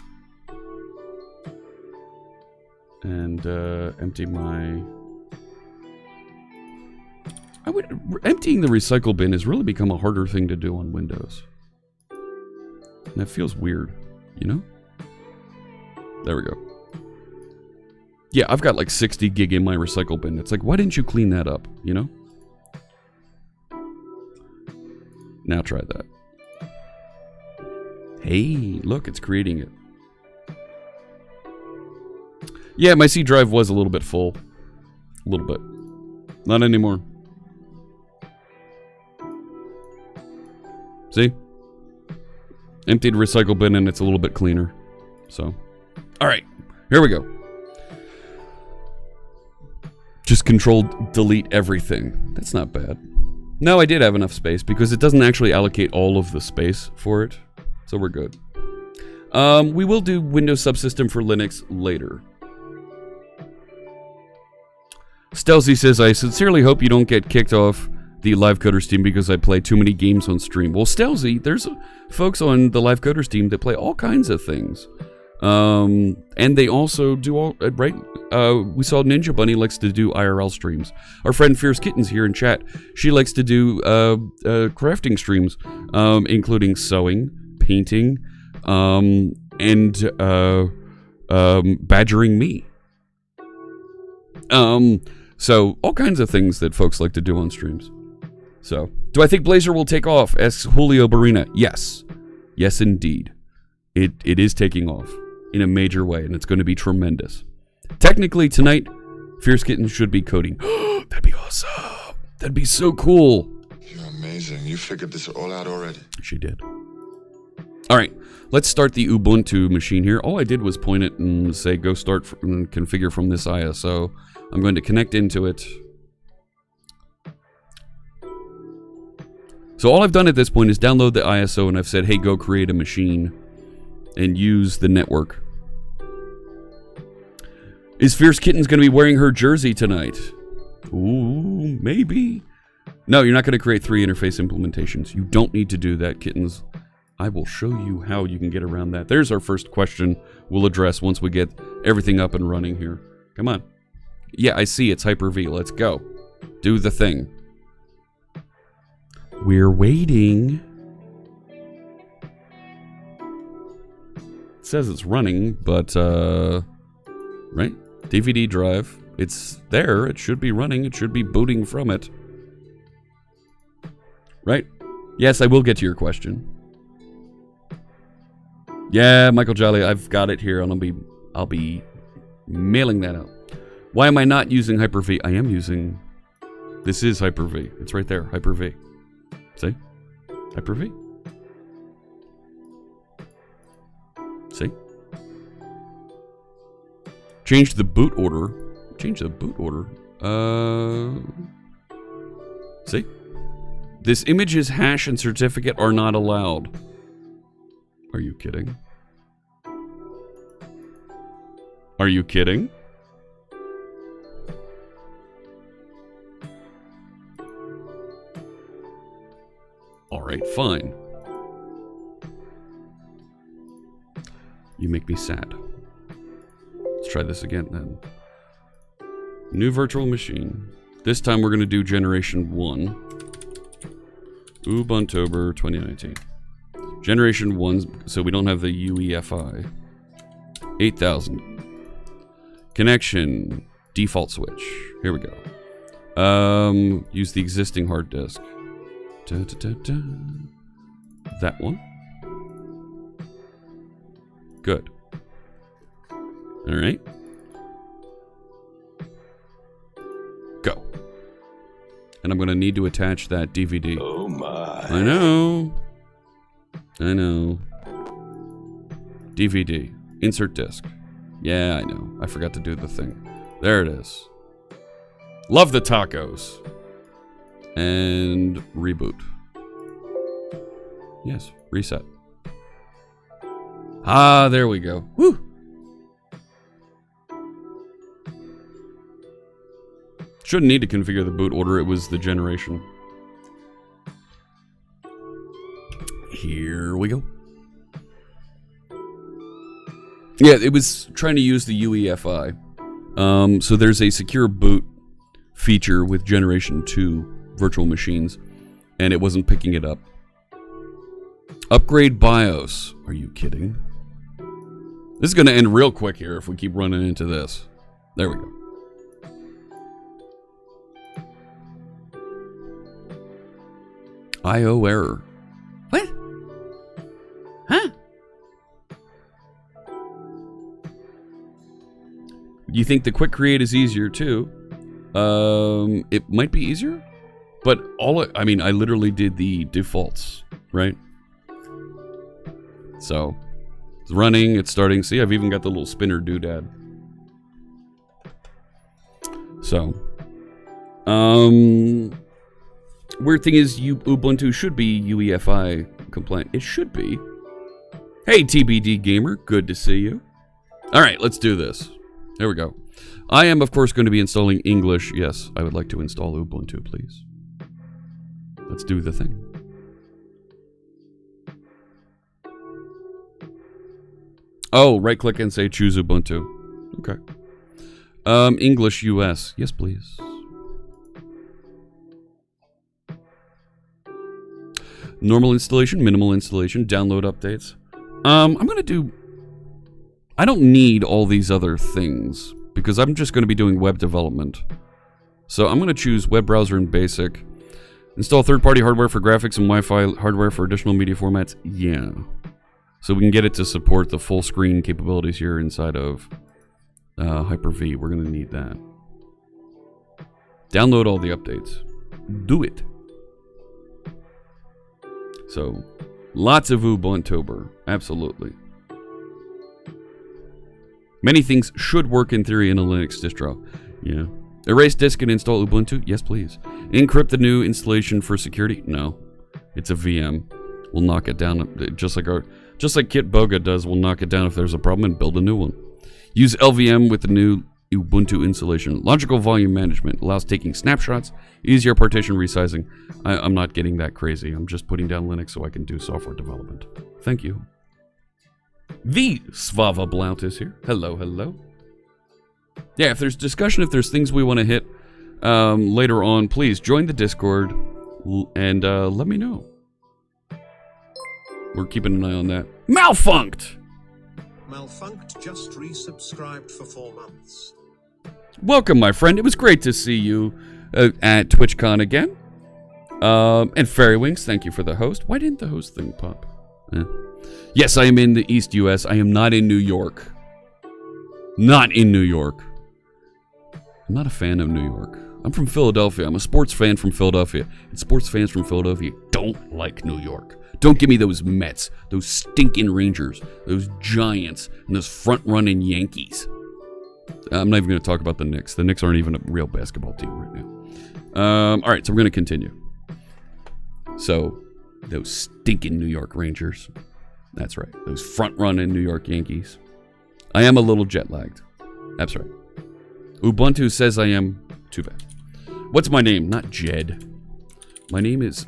and empty my. I emptying the recycle bin has really become a harder thing to do on Windows. And that feels weird, you know? There we go. Yeah, I've got like 60 gig in my recycle bin. It's like, why didn't you clean that up, you know? Now try that. Hey, look, it's creating it. Yeah, my C drive was a little bit full. A little bit. Not anymore. See? Emptied recycle bin and it's a little bit cleaner. So, all right, here we go. Just control delete everything. That's not bad. No, I did have enough space because it doesn't actually allocate all of the space for it. So we're good. We will do Windows Subsystem for Linux later. Stelzy says, I sincerely hope you don't get kicked off the Live Coders team because I play too many games on stream. Well, Stelzy, there's folks on the Live Coders team that play all kinds of things. And they also do all, right? We saw Ninja Bunny likes to do IRL streams. Our friend Fierce Kittens here in chat, she likes to do crafting streams, including sewing, painting, and badgering me. So all kinds of things that folks like to do on streams. So, do I think Blazor will take off? Asks Julio Barina. Yes. Yes, indeed. It is taking off in a major way, and it's going to be tremendous. Technically, tonight, Fierce Kitten should be coding. That'd be awesome. That'd be so cool. You're amazing. You figured this all out already. She did. All right, let's start the Ubuntu machine here. All I did was point it and say, go start and configure from this ISO. I'm going to connect into it. So all I've done at this point is download the ISO, and I've said, hey, go create a machine and use the network. Is Fierce Kitten's going to be wearing her jersey tonight? Ooh, maybe. No, you're not going to create 3 interface implementations. You don't need to do that, Kittens. I will show you how you can get around that. There's our first question we'll address once we get everything up and running here. Come on. Yeah, I see it's Hyper-V. Let's go. Do the thing. We're waiting. It says it's running, but, right? DVD drive. It's there. It should be running. It should be booting from it. Right? Yes, I will get to your question. Yeah, Michael Jolly, I've got it here, and I'll be mailing that out. Why am I not using Hyper-V? I am using... This is Hyper-V. It's right there, Hyper-V. See? Hyper-V. See? Change the boot order. Change the boot order. See? This image's hash and certificate are not allowed. Are you kidding? Are you kidding? Alright, fine. You make me sad. Let's try this again then. New virtual machine. This time we're going to do generation 1. Ubuntober 2019. Generation 1, so we don't have the UEFI. 8000. Connection. Default switch. Here we go. Use the existing hard disk. Da, da, da, da. That one. Good. Alright. Go. And I'm going to need to attach that DVD. Oh my. I know. I know. DVD. Insert disc. Yeah, I know. I forgot to do the thing. There it is. Love the tacos. And reboot. Yes, reset. Ah, there we go. Woo! Shouldn't need to configure the boot order, it was the generation. Here we go. Yeah, it was trying to use the UEFI. So there's a secure boot feature with generation 2 virtual machines, and it wasn't picking it up. Upgrade BIOS. Are you kidding? This is going to end real quick here if we keep running into this. There we go. IO error. What? Huh? You think the quick create is easier too? It might be easier, but I literally did the defaults, right? So it's running, it's starting. See, I've even got the little spinner doodad. So, weird thing is, Ubuntu should be UEFI compliant. It should be. Hey, TBD Gamer, good to see you. All right, let's do this. There we go. I am, of course, going to be installing English. Yes, I would like to install Ubuntu, please. Let's do the thing. Oh, right-click and say choose Ubuntu. Okay. English US. Yes, please. Normal installation, minimal installation, download updates. I'm going to do... I don't need all these other things because I'm just going to be doing web development. So I'm going to choose web browser and basic. Install third-party hardware for graphics and Wi-Fi hardware for additional media formats. Yeah. So we can get it to support the full screen capabilities here inside of Hyper-V. We're going to need that. Download all the updates. Do it. So, lots of Ubuntober. Absolutely. Many things should work in theory in a Linux distro. Yeah. Erase disk and install Ubuntu? Yes, please. Encrypt the new installation for security? No. It's a VM. We'll knock it down just like Kit Boga does. We'll knock it down if there's a problem and build a new one. Use LVM with the new Ubuntu installation. Logical volume management allows taking snapshots, easier partition resizing. I'm not getting that crazy. I'm just putting down Linux so I can do software development. Thank you. The Svava Blount is here. Hello, hello. Yeah, if there's discussion, if there's things we want to hit later on, please join the Discord and let me know. We're keeping an eye on that. Malfunct! Malfunct just resubscribed for 4 months. Welcome, my friend. It was great to see you at TwitchCon again. And Fairy Wings, thank you for the host. Why didn't the host thing pop? Yes, I am in the East US. I am not in New York. Not in New York. I'm not a fan of New York. I'm from Philadelphia. I'm a sports fan from Philadelphia. And sports fans from Philadelphia don't like New York. Don't give me those Mets, those stinking Rangers, those Giants, and those front-running Yankees. I'm not even going to talk about the Knicks. The Knicks aren't even a real basketball team right now. All right, so we're going to continue. So, those stinking New York Rangers. That's right. Those front-running New York Yankees. I am a little jet-lagged. That's right. Ubuntu says I am. Too bad. What's my name? Not Jed. My name is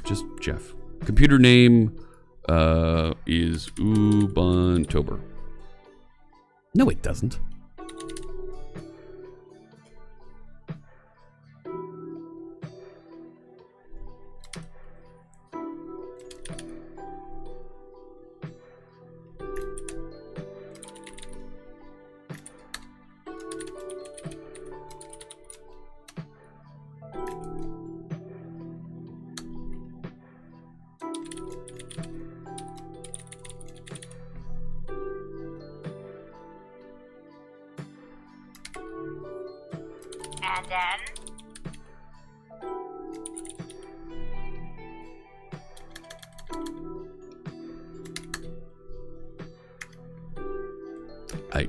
just Jeff. Computer name is Ubuntober. No, it doesn't. And then...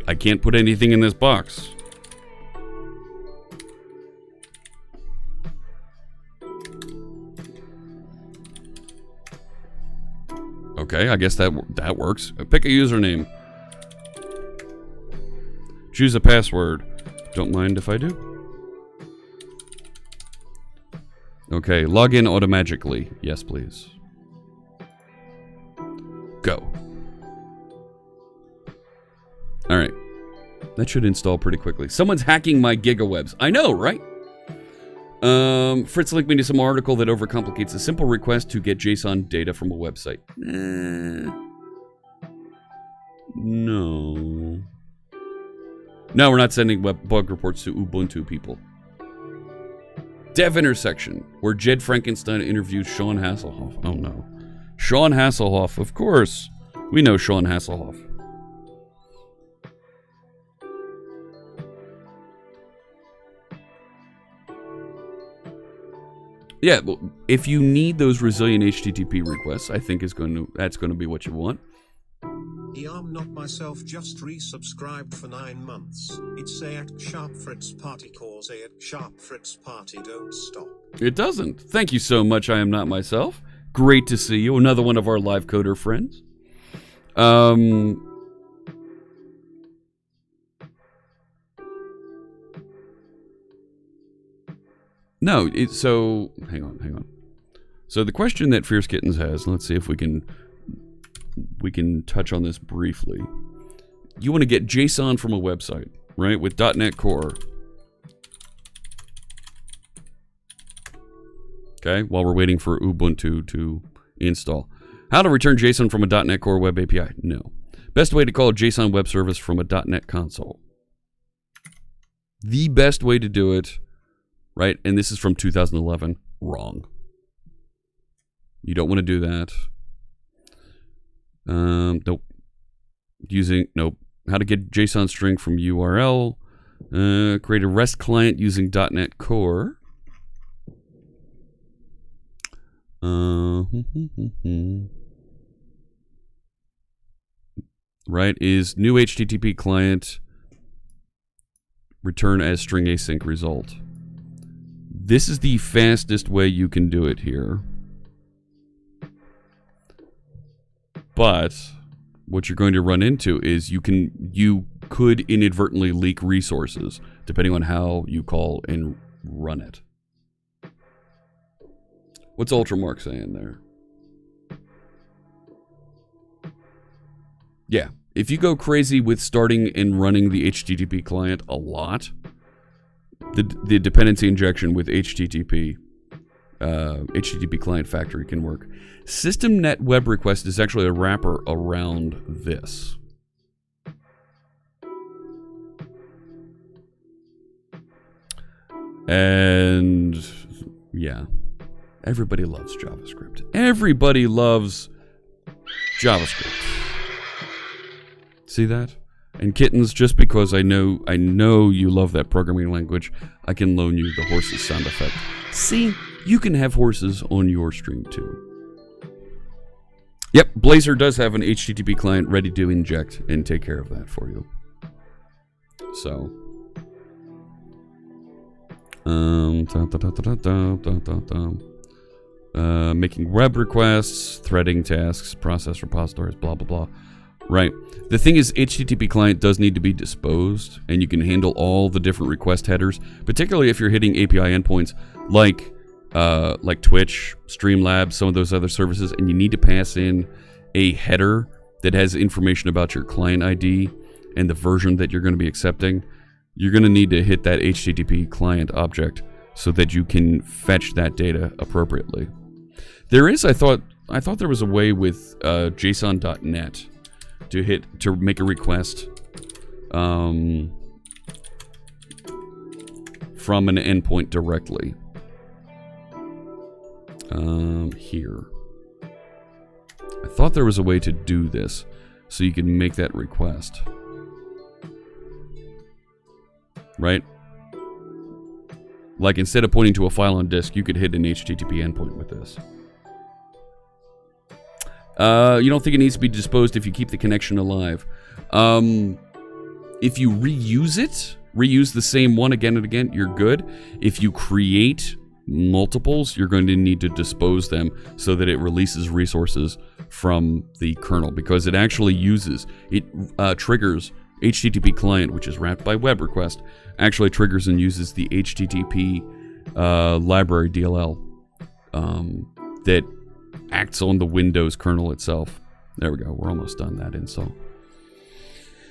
I can't put anything in this box. Okay, I guess that works. Pick a username. Choose a password. Don't mind if I do. Okay, log in automatically. Yes, please. Go. Alright. That should install pretty quickly. Someone's hacking my gigawebs. I know, right? Fritz linked me to some article that overcomplicates a simple request to get JSON data from a website. No. No, we're not sending bug reports to Ubuntu people. Dev Intersection, where Jed Frankenstein interviewed Sean Hasselhoff. Oh no. Sean Hasselhoff, of course. We know Sean Hasselhoff. Yeah, well, if you need those resilient HTTP requests, I think that's going to be what you want. I'm not myself just resubscribed for 9 months. It's a sharp Fritz party cause a sharp Fritz party don't stop. It doesn't. Thank you so much, I am not myself. Great to see you. Another one of our live coder friends. No, so hang on. So the question that Fierce Kittens has, let's see if we can touch on this briefly. You want to get JSON from a website, right? With .NET Core. Okay, while we're waiting for Ubuntu to install. How to return JSON from a .NET Core web API? No. Best way to call a JSON web service from a .NET console. The best way to do it, right? And this is from 2011. Wrong. You don't want to do that. Nope. Nope. How to get JSON string from URL. Create a REST client using .NET Core. Right, is new HTTP client return as string async result. This is the fastest way you can do it here. But what you're going to run into is you could inadvertently leak resources depending on how you call and run it. What's Ultramark saying there? Yeah, if you go crazy with starting and running the HTTP client a lot, the dependency injection with HTTP client factory can work. SystemNet web request is actually a wrapper around this. And yeah, everybody loves JavaScript. Everybody loves JavaScript. See that? And Kittens, just because I know you love that programming language, I can loan you the horses sound effect. See, you can have horses on your stream too. Yep, Blazor does have an HTTP client ready to inject and take care of that for you. So, making web requests, threading tasks, process repositories, blah blah blah. Right. The thing is, HTTP client does need to be disposed, and you can handle all the different request headers, particularly if you're hitting API endpoints like Twitch, Streamlabs, some of those other services, and you need to pass in a header that has information about your client ID and the version that you're going to be accepting. You're going to need to hit that HTTP client object so that you can fetch that data appropriately. There is, I thought there was a way with JSON.net to make a request from an endpoint directly. Here. I thought there was a way to do this so you can make that request. Right? Like instead of pointing to a file on disk, you could hit an HTTP endpoint with this. You don't think it needs to be disposed if you keep the connection alive. If you reuse the same one again and again, you're good. If you create multiples, you're going to need to dispose them so that it releases resources from the kernel, because it actually triggers HTTP client, which is wrapped by web request, actually triggers and uses the HTTP library DLL that acts on the Windows kernel itself. There we go. We're almost done that install.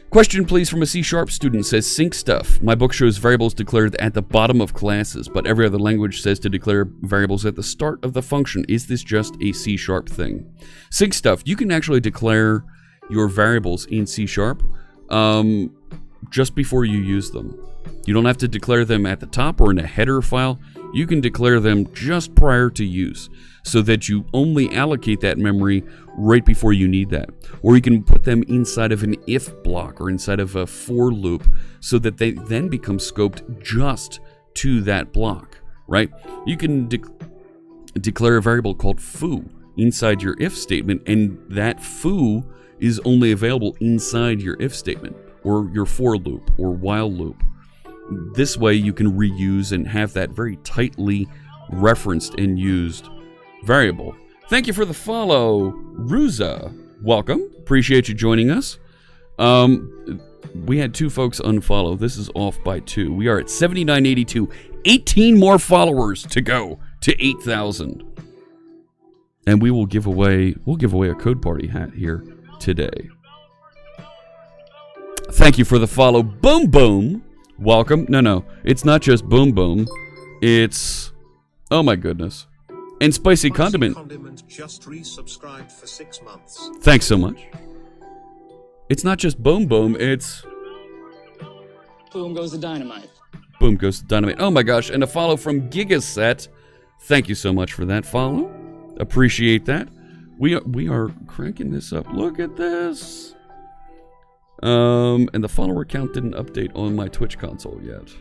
Question, please, from a C# student says, sync stuff. My book shows variables declared at the bottom of classes, but every other language says to declare variables at the start of the function. Is this just a C# thing? Sync stuff. You can actually declare your variables in C# just before you use them. You don't have to declare them at the top or in a header file. You can declare them just prior to use so that you only allocate that memory right before you need that. Or you can put them inside of an if block or inside of a for loop so that they then become scoped just to that block, right? You can declare a variable called foo inside your if statement, and that foo is only available inside your if statement or your for loop or while loop. This way you can reuse and have that very tightly referenced and used variable. Thank you for the follow, Ruza. Welcome. Appreciate you joining us. We had 2 folks unfollow. This is off by 2. We are at 7982. 18 more followers to go to 8,000. And we'll give away a Code Party hat here today. Thank you for the follow, Boom Boom. Welcome. No, it's not just Boom Boom. It's, oh my goodness. And Spicy Condiment just resubscribed for 6 months. Thanks so much. It's not just Boom Boom, it's Boom goes the dynamite. Boom goes the dynamite. Oh my gosh, and a follow from Gigaset. Thank you so much for that follow. Appreciate that. We are cranking this up. Look at this. And the follower count didn't update on my Twitch console yet.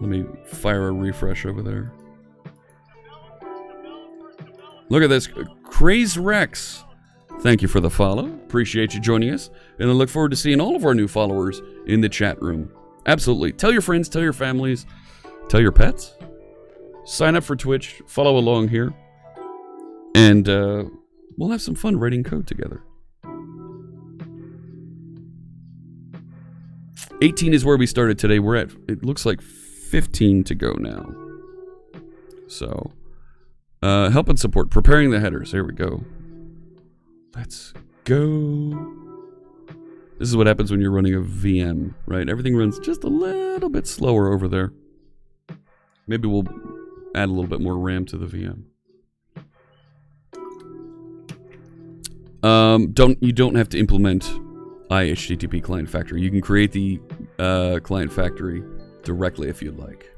Let me fire a refresh over there. Look at this. Craze Rex. Thank you for the follow. Appreciate you joining us. And I look forward to seeing all of our new followers in the chat room. Absolutely. Tell your friends, tell your families, tell your pets. Sign up for Twitch. Follow along here. And we'll have some fun writing code together. 18 is where we started today. We're at, it looks like 15 to go now. So, help and support. Preparing the headers. There we go. Let's go. This is what happens when you're running a VM, right? Everything runs just a little bit slower over there. Maybe we'll add a little bit more RAM to the VM. You don't have to implement HTTP client factory. You can create the client factory directly if you'd like.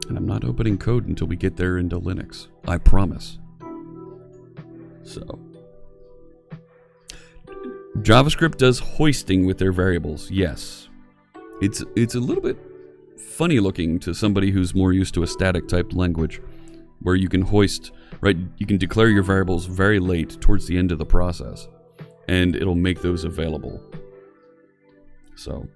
And I'm not opening code until we get there into Linux. I promise. So, JavaScript does hoisting with their variables. Yes. It's a little bit funny looking to somebody who's more used to a static type language, where you can hoist, right? You can declare your variables very late towards the end of the process, and it'll make those available. So,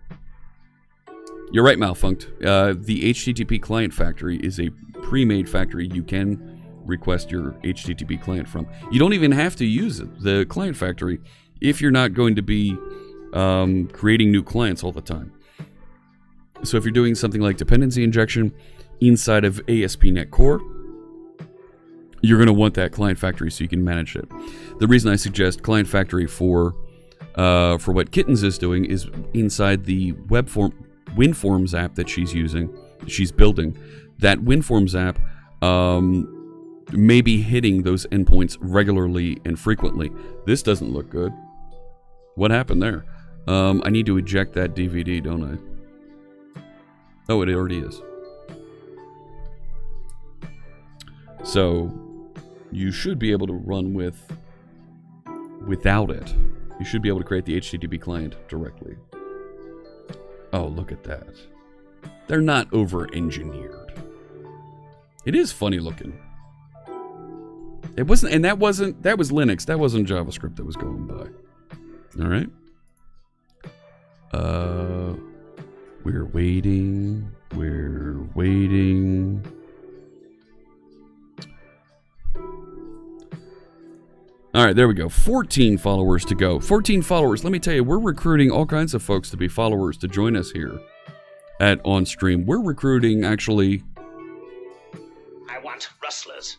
you're right, Malfunct. The HTTP client factory is a pre-made factory you can request your HTTP client from. You don't even have to use it, the client factory, if you're not going to be creating new clients all the time. So if you're doing something like dependency injection inside of ASP.NET Core, you're going to want that client factory so you can manage it. The reason I suggest client factory for what Kittens is doing is inside the WinForms app that she's building. That WinForms app may be hitting those endpoints regularly and frequently. This doesn't look good. What happened there? I need to eject that DVD, don't I? Oh, it already is. So, you should be able to run without it. You should be able to create the HTTP client directly. Oh, look at that. They're not over-engineered. It is funny looking. It wasn't, and that was Linux. That wasn't JavaScript that was going by. All right. We're waiting. All right, there we go. 14 followers to go. 14 followers. Let me tell you, we're recruiting all kinds of folks to be followers to join us here at OnStream. We're recruiting, actually... I want rustlers.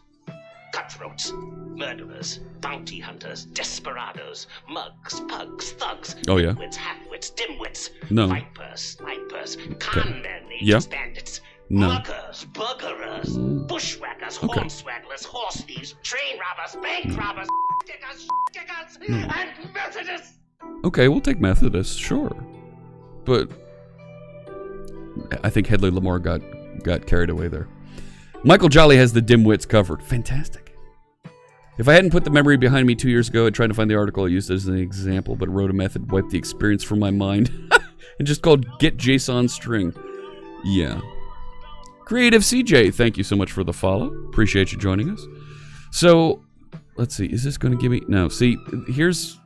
Cutthroats, murderers, bounty hunters, desperados, mugs, pugs, thugs, Oh, yeah? nitwits, halfwits, dimwits, No. vipers, snipers, con men, Yeah. bandits, No. muggers, buggerers, bushwhackers, hornswagglers, horse thieves, train robbers, bank robbers, diggers, and Methodists. Okay, we'll take Methodists, sure. But I think Hedley Lamar got carried away there. Michael Jolly has the dimwits covered. Fantastic. If I hadn't put the memory behind me 2 years ago, I'd tried to find the article I used as an example, but wrote a method, wiped the experience from my mind, and just called get JSON string. Yeah. Creative CJ, thank you so much for the follow. Appreciate you joining us. So, let's see. Is this going to give me... No, see, here's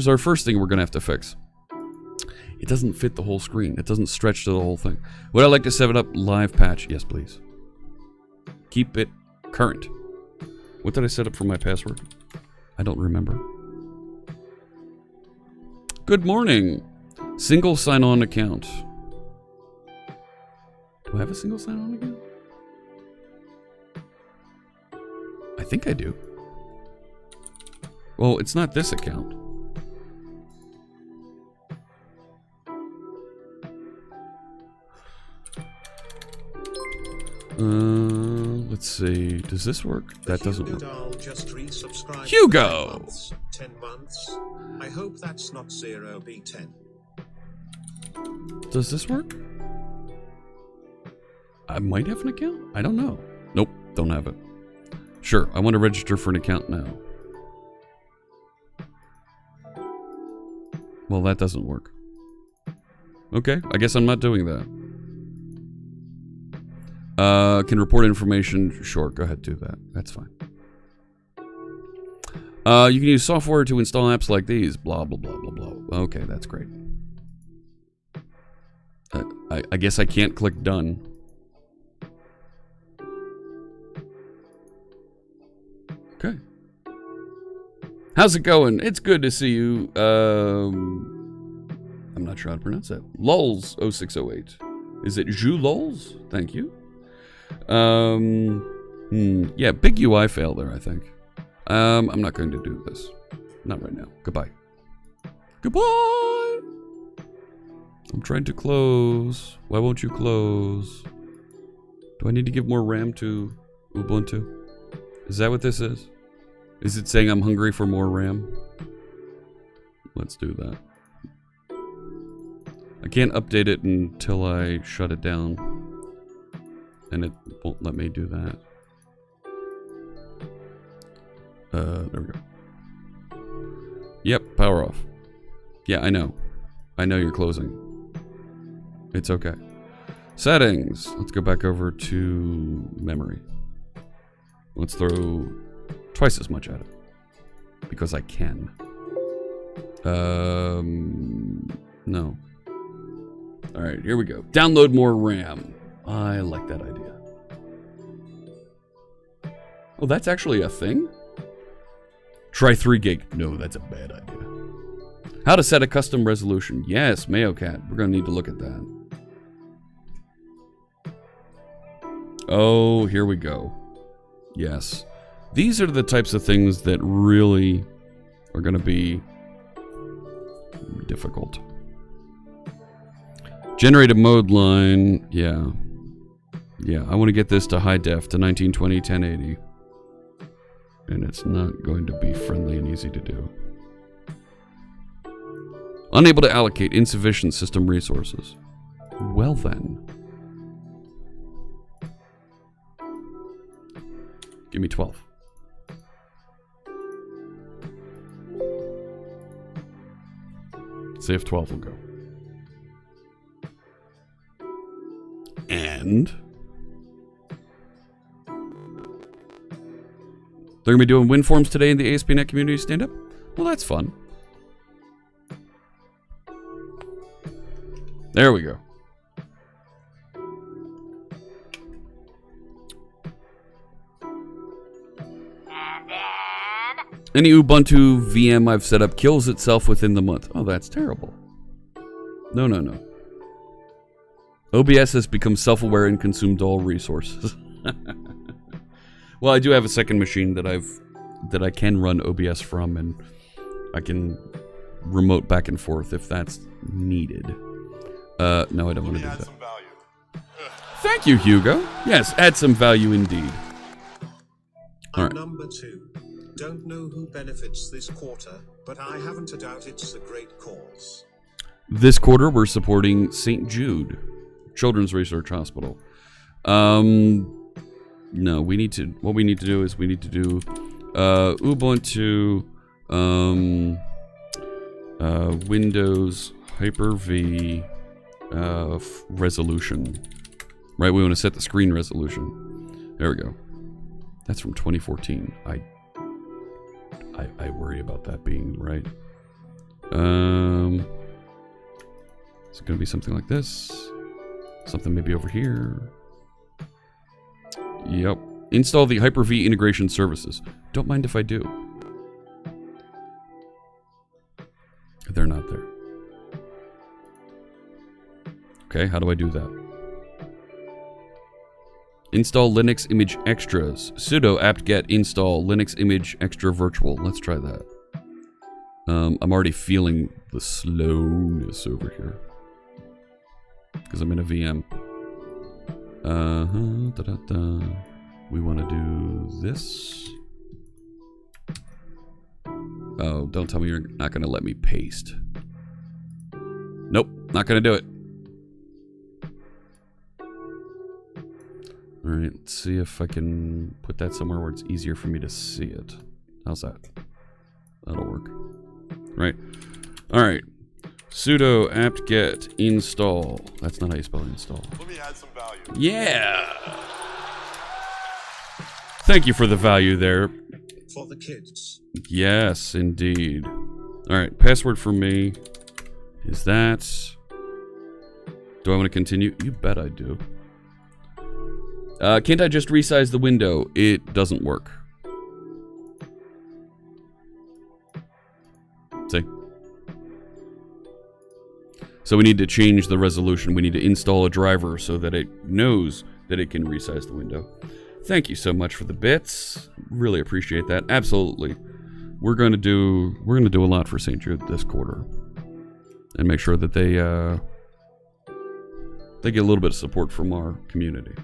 our first thing we're going to have to fix. It doesn't fit the whole screen. It doesn't stretch to the whole thing. Would I like to set it up live patch? Yes, please. Keep it current. What did I set up for my password? I don't remember. Good morning. Single sign-on account. Do I have a single sign-on account? I think I do. Well, it's not this account. Let's see. Does this work? That doesn't work. Just resubscribed Hugo! 9 months, 10 months. I hope that's not 0B10. Does this work? I might have an account? I don't know. Nope, don't have it. Sure, I want to register for an account now. Well, that doesn't work. Okay, I guess I'm not doing that. Can report information. Sure, go ahead, do that. That's fine. You can use software to install apps like these. Blah, blah, blah, blah, blah. Okay, that's great. I guess I can't click done. Okay. How's it going? It's good to see you. I'm not sure how to pronounce that. Lulz 0608. Is it Ju Lulz? Thank you. Yeah, big UI fail there, I think. I'm not going to do this. Not right now. Goodbye. Goodbye! I'm trying to close. Why won't you close? Do I need to give more RAM to Ubuntu? Is that what this is? Is it saying I'm hungry for more RAM? Let's do that. I can't update it until I shut it down. And it won't let me do that. There we go. Yep, power off. Yeah, I know. I know you're closing. It's okay. Settings. Let's go back over to memory. Let's throw twice as much at it. Because I can. No. Alright, here we go. Download more RAM. I like that idea. Oh, that's actually a thing? Try 3 gig. No, that's a bad idea. How to set a custom resolution. Yes, MayoCat. We're going to need to look at that. Oh, here we go. Yes. These are the types of things that really are going to be difficult. Generate a mode line. Yeah. Yeah, I want to get this to high def, to 1920, 1080. And it's not going to be friendly and easy to do. Unable to allocate insufficient system resources. Well then. Give me 12. See if 12 will go. And they're going to be doing WinForms today in the ASP.NET Community Stand-Up? Well, that's fun. There we go. And then... Any Ubuntu VM I've set up kills itself within the month. Oh, that's terrible. No, no, no. OBS has become self-aware and consumed all resources. Well, I do have a second machine that I can run OBS from, and I can remote back and forth if that's needed. No, I don't want to do that. Thank you, Hugo. Yes, add some value indeed. All right. Number 2. Don't know who benefits this quarter, but I haven't a doubt it's a great cause. This quarter, we're supporting St. Jude Children's Research Hospital. No, what we need to do is we need to do Ubuntu Windows Hyper-V resolution. Right, we want to set the screen resolution. There we go. That's from 2014. I worry about that being right. It's going to be something like this. Something maybe over here. Yep. Install the Hyper-V integration services. Don't mind if I do. They're not there. Okay, how do I do that? Install Linux image extras. Sudo apt-get install Linux image extra virtual. Let's try that. I'm already feeling the slowness over here. Because I'm in a VM. We want to do this. Oh, don't tell me you're not going to let me paste. Nope, not going to do it. Alright, let's see if I can put that somewhere where it's easier for me to see it. How's that? That'll work. Right. Alright. Sudo apt-get install. That's not how you spell install. Let me add some value. Yeah! Thank you for the value there. For the kids. Yes, indeed. Alright, password for me is that. Do I want to continue? You bet I do. Can't I just resize the window? It doesn't work. See? So we need to change the resolution. We need to install a driver so that it knows that it can resize the window. Thank you so much for the bits. Really appreciate that. Absolutely. We're gonna do a lot for St. Jude this quarter. And make sure that they get a little bit of support from our community.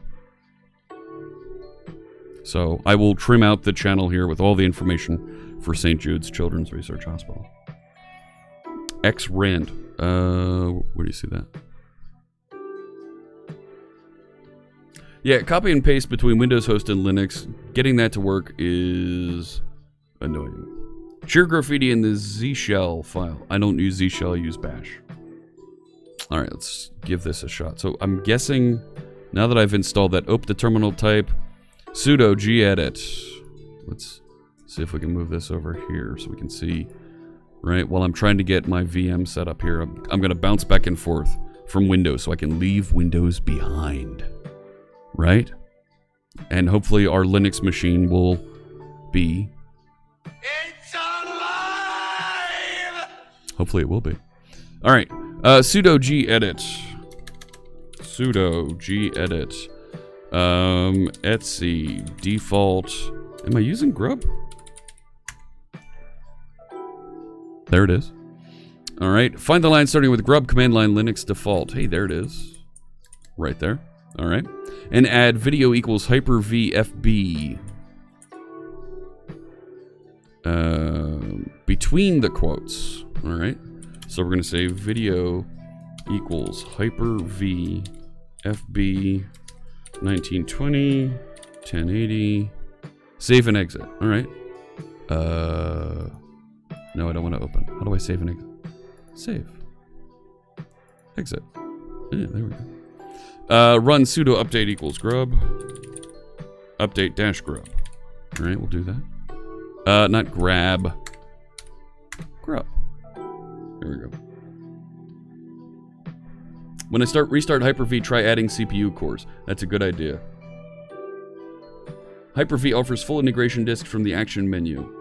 So I will trim out the channel here with all the information for St. Jude's Children's Research Hospital. XRAND. Where do you see that? Yeah, copy and paste between Windows Host and Linux. Getting that to work is annoying. Sheer graffiti in the Z shell file. I don't use Z shell, I use bash. Alright, let's give this a shot. So I'm guessing, now that I've installed that, open the terminal type, sudo gedit. Let's see if we can move this over here so we can see. Right, while I'm trying to get my VM set up here, I'm going to bounce back and forth from Windows so I can leave Windows behind. Right? And hopefully our Linux machine will be... It's alive! Hopefully it will be. Alright, sudo gedit. Sudo gedit. Etsy default. Am I using grub? There it is. All right. Find the line starting with grub command line Linux default. Hey, there it is. Right there. All right. And add video equals Hyper-V FB. Between the quotes. All right. So we're going to say video equals Hyper-V FB 1920 1080. Save and exit. All right. No, I don't want to open. How do I save and exit? Save. Exit. Yeah, there we go. Run sudo update equals grub. Update dash grub. All right, we'll do that. Not grab. Grub. There we go. When I restart Hyper-V, try adding CPU cores. That's a good idea. Hyper-V offers full integration disks from the action menu.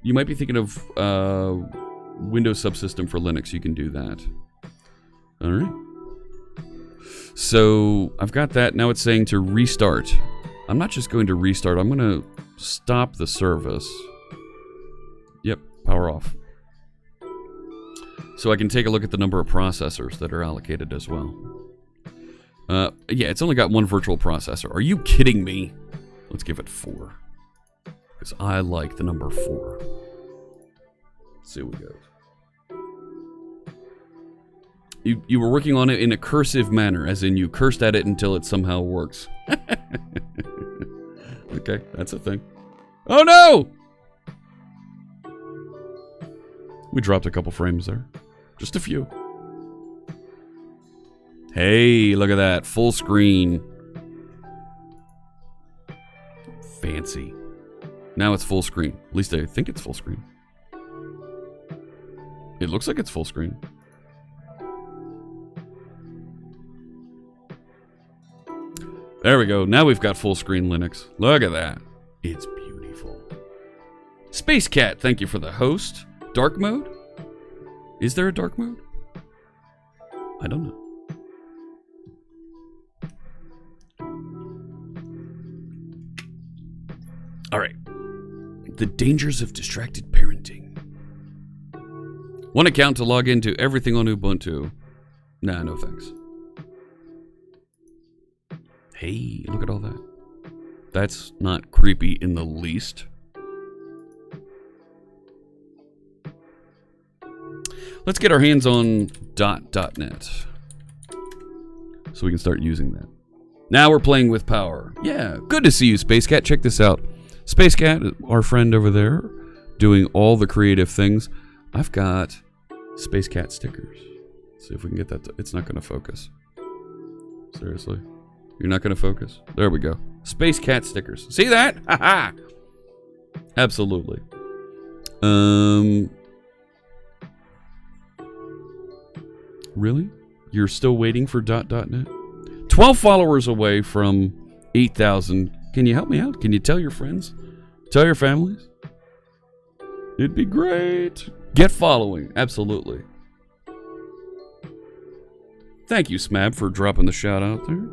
You might be thinking of Windows subsystem for Linux. You can do that. All right. So I've got that. Now it's saying to restart. I'm not just going to restart. I'm going to stop the service. Yep, power off. So I can take a look at the number of processors that are allocated as well. Yeah, it's only got one virtual processor. Are you kidding me? Let's give it 4. Because I like the number 4. Let's see what we got. You were working on it in a cursive manner, as in you cursed at it until it somehow works. Okay, that's a thing. Oh no! We dropped a couple frames there. Just a few. Hey, look at that. Full screen. Fancy. Now it's full screen. At least I think it's full screen. It looks like it's full screen. There we go. Now we've got full screen Linux. Look at that. It's beautiful. Space Cat, thank you for the host. Dark mode? Is there a dark mode? I don't know. All right. The dangers of distracted parenting. One account to log into everything on Ubuntu. Nah, no thanks. Hey, look at all that. That's not creepy in the least. Let's get our hands on .net so we can start using that. Now we're playing with power. Yeah, good to see you, Space Cat. Check this out. Space Cat, our friend over there, doing all the creative things. I've got Space Cat stickers. Let's see if we can get that. It's not going to focus. Seriously. You're not going to focus? There we go. Space Cat stickers. See that? Haha. Absolutely. Really? You're still waiting for .net? 12 followers away from 8,000. Can you help me out? Can you tell your friends? Tell your families? It'd be great. Get following. Absolutely. Thank you, Smab, for dropping the shout out there.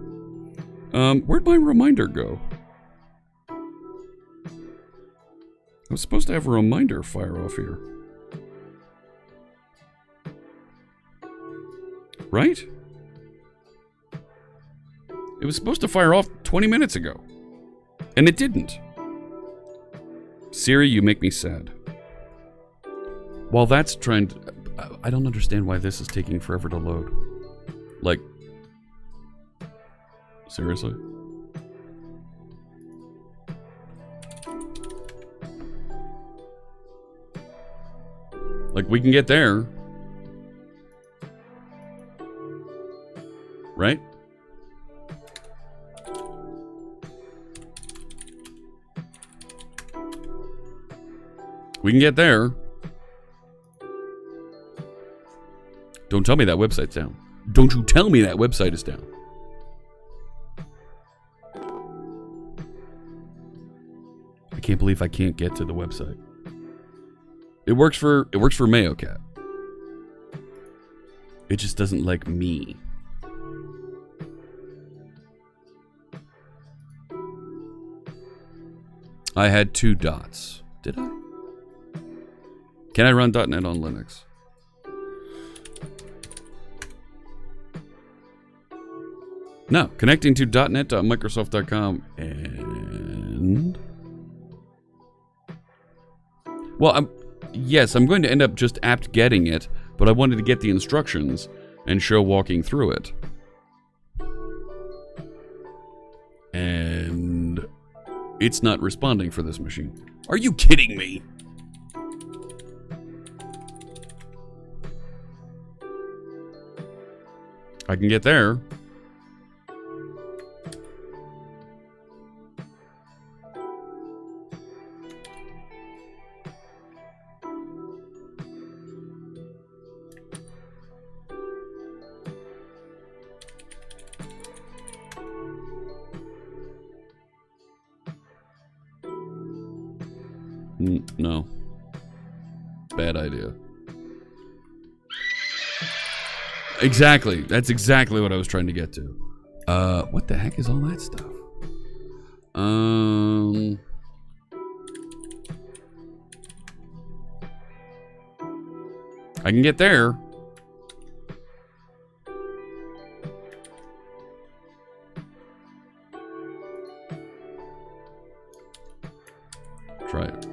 Where'd my reminder go? I was supposed to have a reminder fire off here. Right? It was supposed to fire off 20 minutes ago. And it didn't. Siri, you make me sad. While that's trying to... I don't understand why this is taking forever to load. Like... Seriously? Like, we can get there. Right? We can get there. Don't tell me that website's down. Don't you tell me that website is down. I can't believe I can't get to the website. It works for Mayo Cat. It just doesn't like me. I had 2 dots. Did I? Can I run .NET on Linux? No. Connecting to .NET.Microsoft.com and... Well, yes, I'm going to end up just apt getting it, but I wanted to get the instructions and show walking through it. And it's not responding for this machine. Are you kidding me? I can get there. No. Bad idea. Exactly. That's exactly what I was trying to get to. What the heck is all that stuff? I can get there. Try it.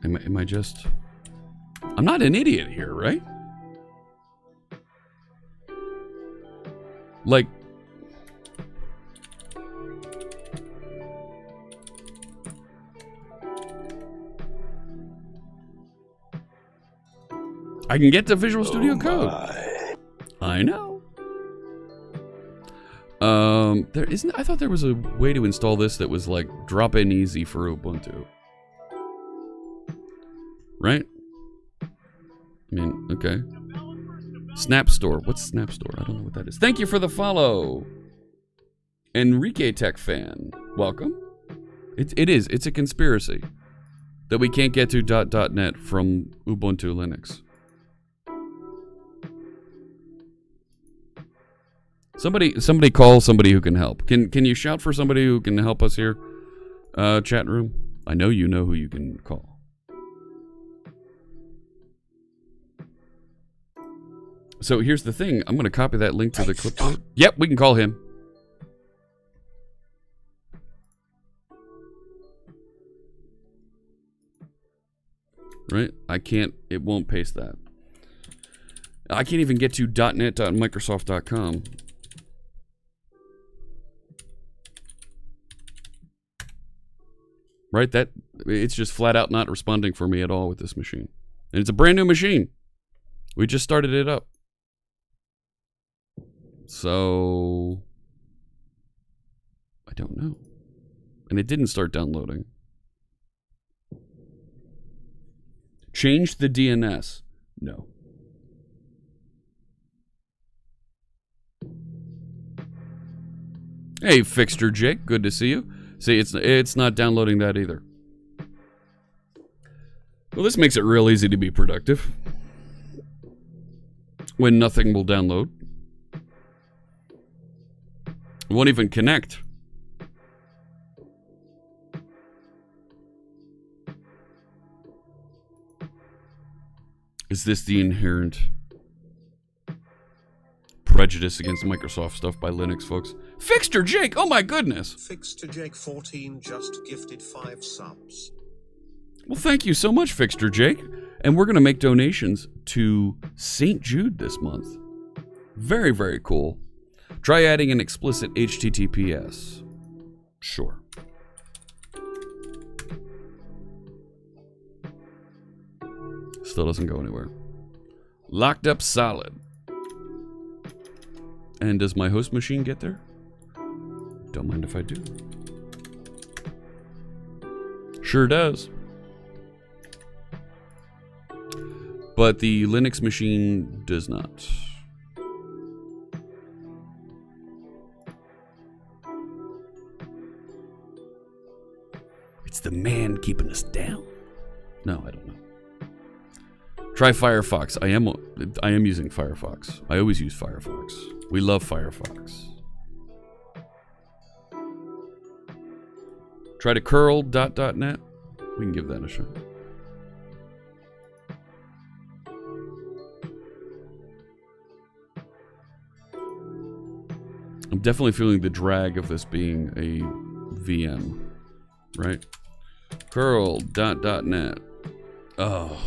Am I just... I'm not an idiot here, right? Like... I can get to Visual Studio Code. I know. There isn't. I thought there was a way to install this that was like drop in easy for Ubuntu. Right? I mean, okay. Snap Store. What's Snap Store? I don't know what that is. Thank you for the follow, Enrique Tech fan. Welcome. It is. It's a conspiracy that we can't get to .net from Ubuntu Linux. Somebody call somebody who can help. Can you shout for somebody who can help us here? Chat room. I know you know who you can call. So here's the thing. I'm going to copy that link to the clipboard. Yep, we can call him. Right? It won't paste that. I can't even get to .net.microsoft.com. Right? It's just flat out not responding for me at all with this machine. And it's a brand new machine. We just started it up. So I don't know. And it didn't start downloading. Change the DNS. No. Hey, Fixture Jake, good to see you. See, it's not downloading that either. Well, this makes it real easy to be productive. When nothing will download. It won't even connect. Is this the inherent prejudice against Microsoft stuff by Linux folks? Fixture Jake, oh my goodness. Fixture Jake 14 just gifted 5 subs. Well, thank you so much, Fixture Jake. And we're going to make donations to St. Jude this month. Very, very cool. Try adding an explicit HTTPS. Sure. Still doesn't go anywhere. Locked up solid. And does my host machine get there? Don't mind if I do. Sure does. But the Linux machine does not. It's the man keeping us down. No, I don't know. Try Firefox. I am using Firefox. I always use Firefox. We love Firefox. Try to curl.net. We can give that a shot. I'm definitely feeling the drag of this being a VM, right? Curl.net. Oh.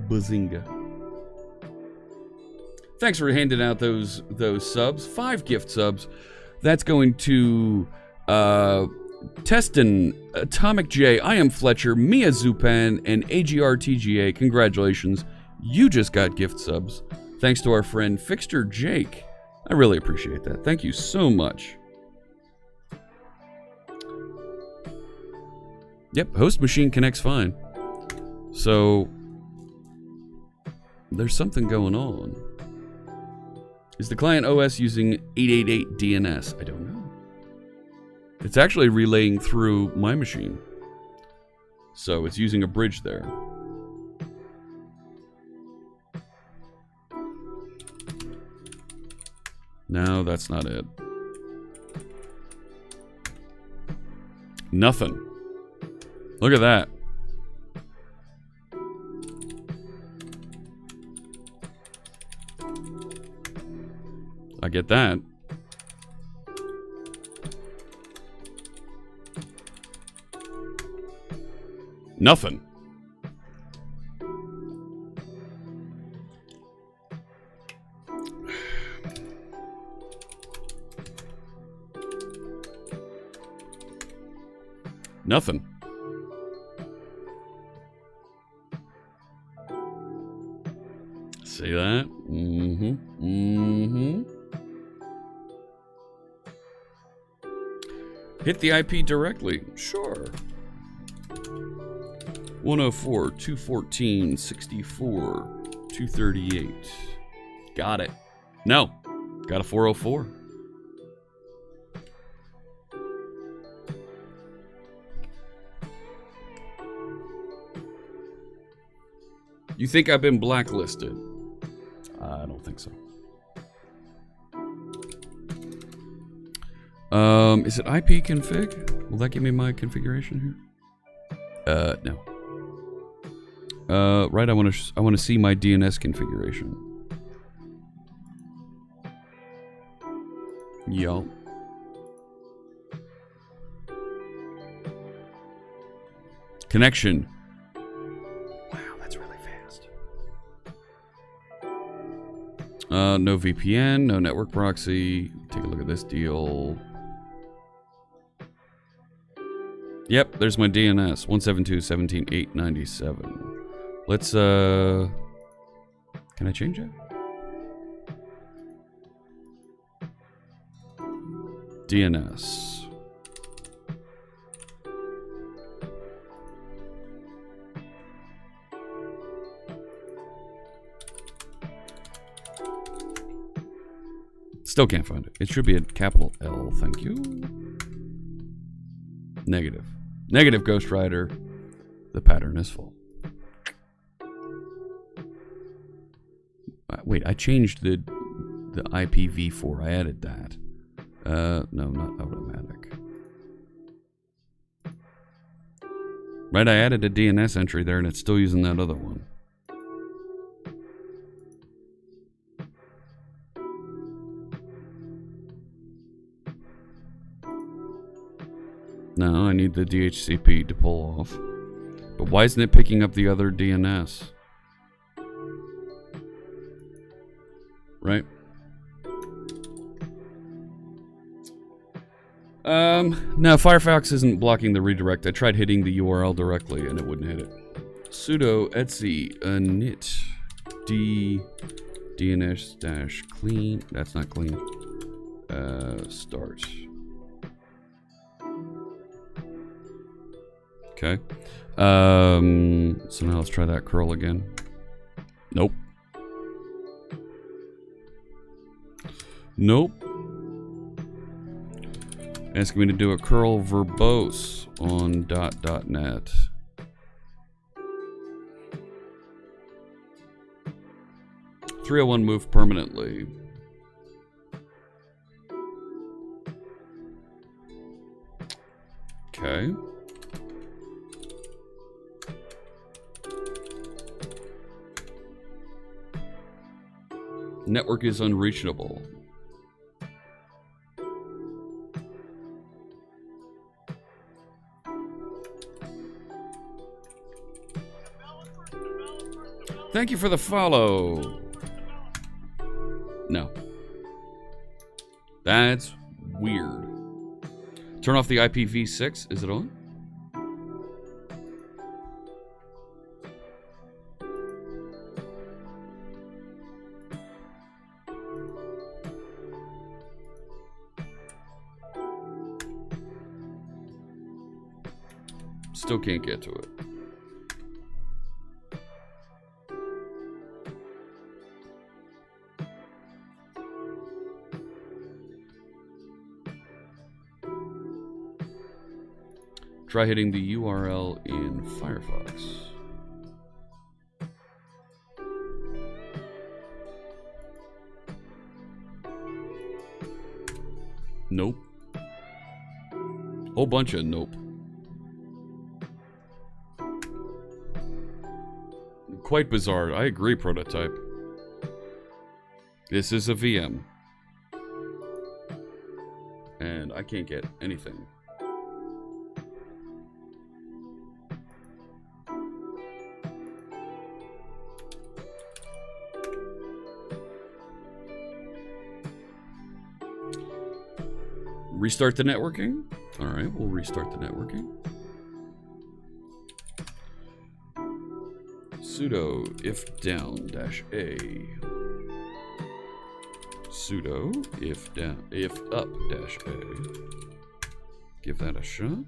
Bazinga. Thanks for handing out those subs. 5 gift subs. That's going to Testin, Atomic J, I Am Fletcher, Mia Zupan, and AGRTGA. Congratulations. You just got gift subs. Thanks to our friend Fixture Jake. I really appreciate that. Thank you so much. Yep, host machine connects fine. So there's something going on. Is the client OS using 888 DNS? I don't know. It's actually relaying through my machine. So it's using a bridge there. No, that's not it. Nothing. Look at that. I get that. Nothing. Nothing. See that? Mm-hmm. Mm-hmm. Hit the IP directly. Sure. 104, 214, 64, 238. Got it. No. Got a 404. You think I've been blacklisted? I don't think so. Is it IP config? Will that give me my configuration here? No. Right. I want to see my DNS configuration. Yo. Connection. Wow, that's really fast. No VPN, no network proxy. Take a look at this deal. Yep, there's my DNS. 172.17.897. Let's, can I change it? DNS. Still can't find it. It should be a capital L, thank you. Negative. Negative, Ghost Rider. The pattern is full. Wait, I changed the IPv4. I added that. No, not automatic. Right, I added a DNS entry there, and it's still using that other one. No, I need the DHCP to pull off. But why isn't it picking up the other DNS? Right? No, Firefox isn't blocking the redirect. I tried hitting the URL directly and it wouldn't hit it. Sudo etc init DNS-clean. That's not clean. Start. Okay. So now let's try that curl again. Nope. Nope. Asking me to do a curl verbose on .net. .301 moved permanently. Okay. Network is unreachable. Thank you for the follow. No. That's weird. Turn off the IPv6. Is it on? Still can't get to it. Try hitting the URL in Firefox. Nope. Whole bunch of nope. Quite bizarre. I agree, Prototype. This is a VM. And I can't get anything. Restart the networking? Alright, we'll restart the networking. Sudo if down dash a. Sudo if up dash a. Give that a shot.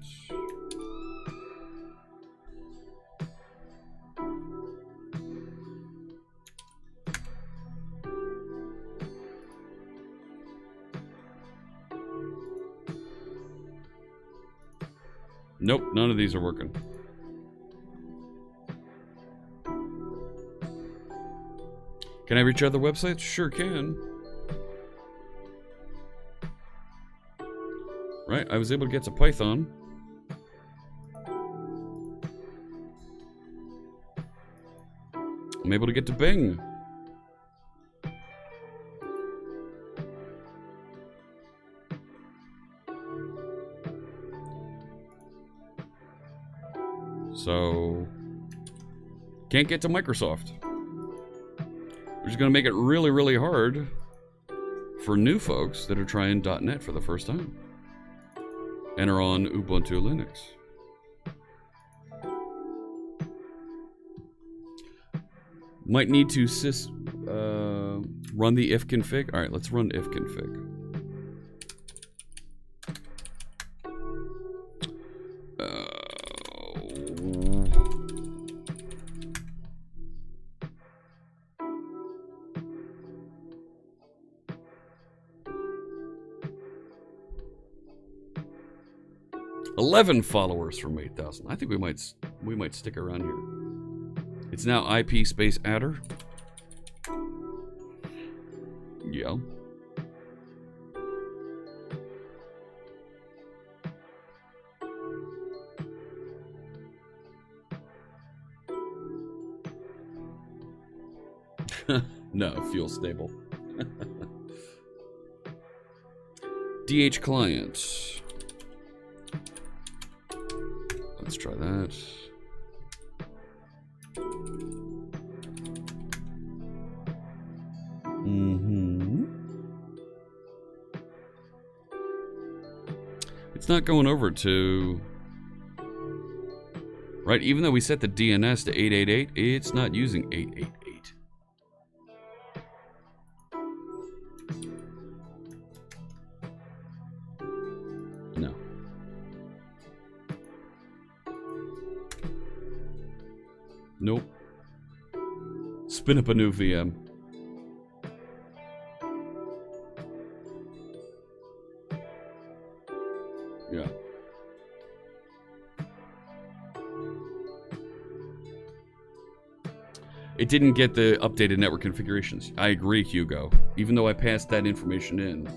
Nope, none of these are working. Can I reach other websites? Sure can. Right, I was able to get to Python. I'm able to get to Bing. So, can't get to Microsoft. Which is going to make it really, really hard for new folks that are trying .NET for the first time and are on Ubuntu Linux. Might need to run the ifconfig. All right, let's run ifconfig. 11 followers from 8,000. I think we might stick around here. It's now IP space adder. Yeah. No, fuel stable. DH client. Let's try that. It's not going over to... Right, even though we set the DNS to 888, it's not using 888. No. Nope. Spin up a new VM. Yeah. It didn't get the updated network configurations. I agree, Hugo. Even though I passed that information in,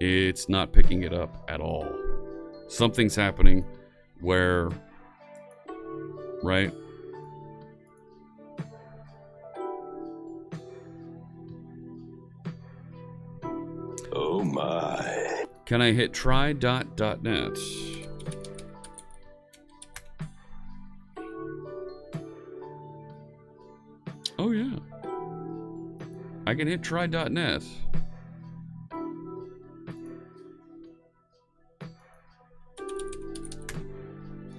it's not picking it up at all. Something's happening where, right? Oh my. Can I hit try.net? Oh yeah. I can hit try.net.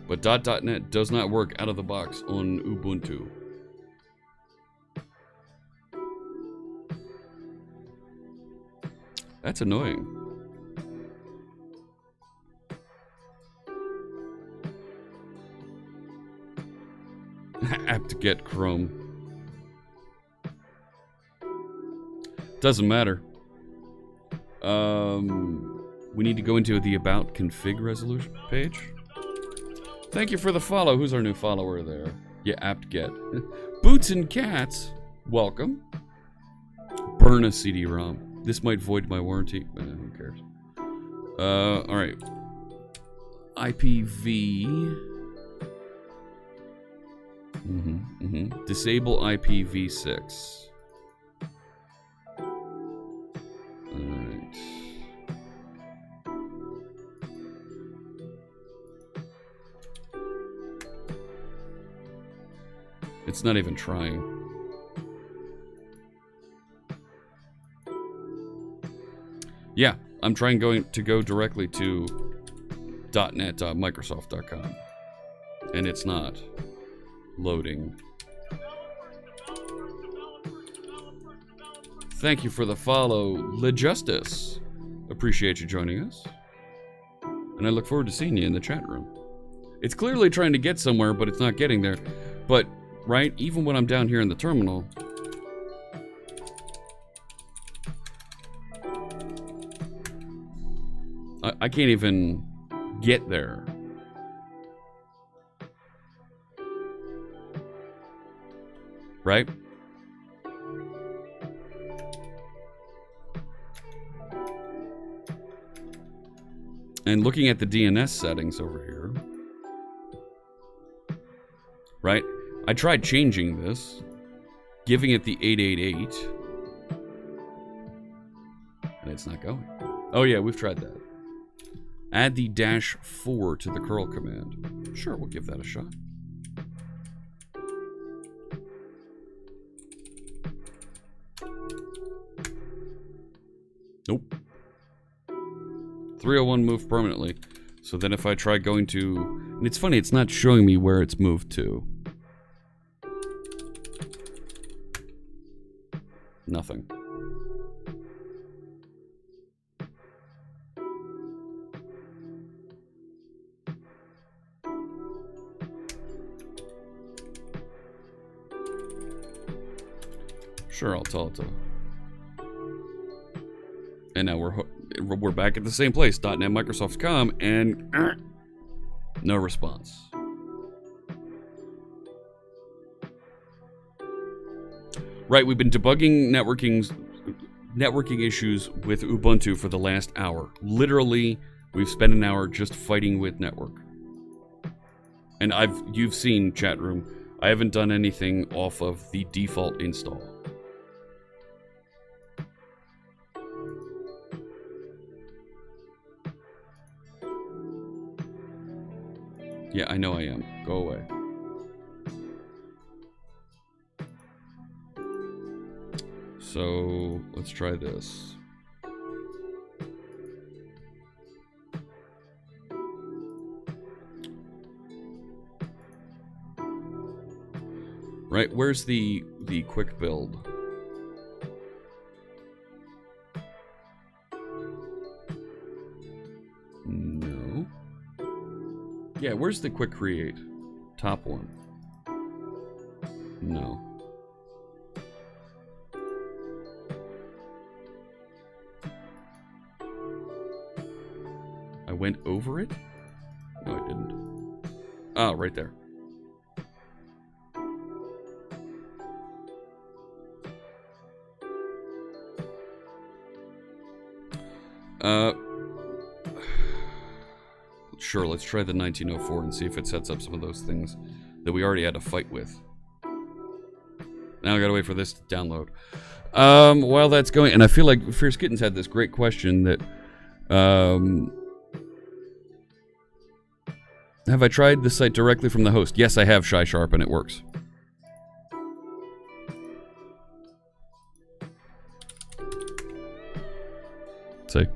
But .net does not work out of the box on Ubuntu. That's annoying. apt-get Chrome. Doesn't matter. We need to go into the About Config resolution page. Thank you for the follow. Who's our new follower there? Yeah, apt-get. Boots and Cats. Welcome. Burn a CD-ROM. This might void my warranty. Who cares? All right. IPv. Disable IPv6. All right. It's not even trying. Yeah, I'm trying to go directly to .net.microsoft.com, and it's not loading. Thank you for the follow, LeJustice. Appreciate you joining us, and I look forward to seeing you in the chat room. It's clearly trying to get somewhere, but it's not getting there. But right, even when I'm down here in the terminal, I can't even get there. Right? And looking at the DNS settings over here, right? I tried changing this, giving it the 888, and it's not going. Oh yeah, we've tried that. Add the -4 to the curl command. Sure, we'll give that a shot. Nope. 301 moved permanently. So then if I try going to... And it's funny, it's not showing me where it's moved to. Nothing. Sure, I'll tell it to. And now we're back at the same place, .net Microsoft.com, and no response. Right, we've been debugging networking issues with Ubuntu for the last hour. Literally, we've spent an hour just fighting with network. And you've seen, chat room, I haven't done anything off of the default install. Yeah, I know I am. Go away. So, let's try this. Right, where's the quick build? No. Yeah, where's the quick create? Top one. No. I went over it? No, I didn't. Oh, right there. Sure, let's try the 1904 and see if it sets up some of those things that we already had to fight with. Now I gotta wait for this to download. While that's going, and I feel like Fierce Kittens had this great question that, have I tried the site directly from the host? Yes, I have, Shy Sharp, and it works. See?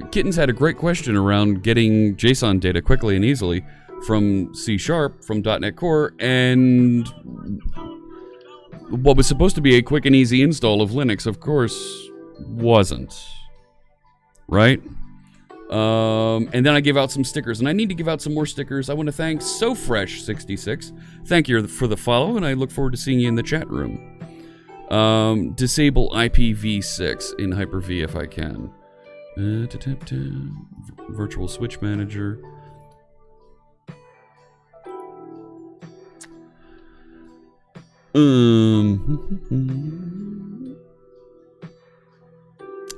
Kittens had a great question around getting JSON data quickly and easily from C#, from .NET Core, and what was supposed to be a quick and easy install of Linux, of course, wasn't. Right? And then I gave out some stickers, and I need to give out some more stickers. I want to thank SoFresh66. Thank you for the follow, and I look forward to seeing you in the chat room. Disable IPv6 in Hyper-V if I can. Virtual Switch Manager.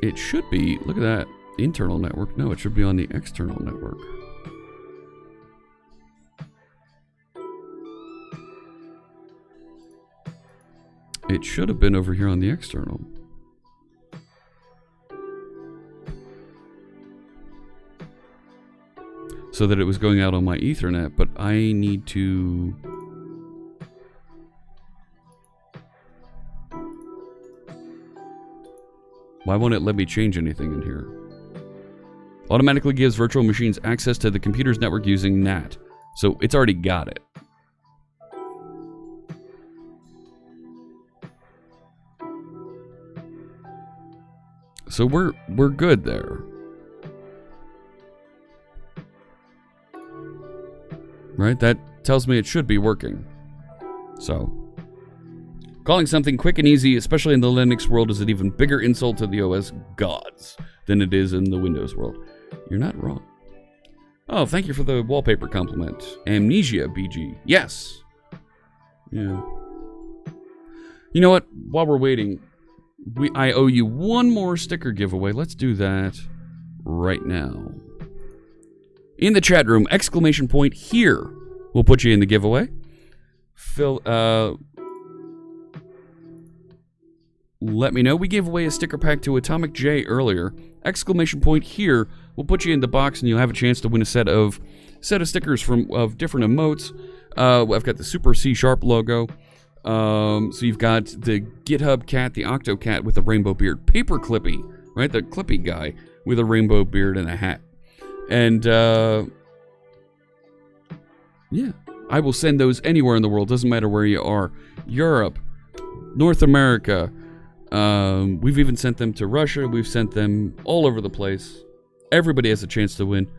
It should be. Look at that. internal network. No, it should be on the external network. It should have been over here on the external. So that it was going out on my Ethernet, but I need to... Why won't it let me change anything in here? Automatically gives virtual machines access to the computer's network using NAT. So it's already got it. So we're good there. Right? That tells me it should be working. So, calling something quick and easy, especially in the Linux world, is an even bigger insult to the OS gods than it is in the Windows world. You're not wrong. Oh, thank you for the wallpaper compliment. Amnesia, BG. Yes. Yeah. You know what? While we're waiting, I owe you one more sticker giveaway. Let's do that right now. In the chat room, exclamation point here. We'll put you in the giveaway. Let me know. We gave away a sticker pack to Atomic J earlier. Exclamation point here. We'll put you in the box and you'll have a chance to win a set of stickers of different emotes. I've got the Super C# logo. So you've got the GitHub cat, the Octo cat with a rainbow beard. Paper Clippy, right? The Clippy guy with a rainbow beard and a hat. And, yeah, I will send those anywhere in the world. Doesn't matter where you are. Europe, North America. We've even sent them to Russia. We've sent them all over the place. Everybody has a chance to win.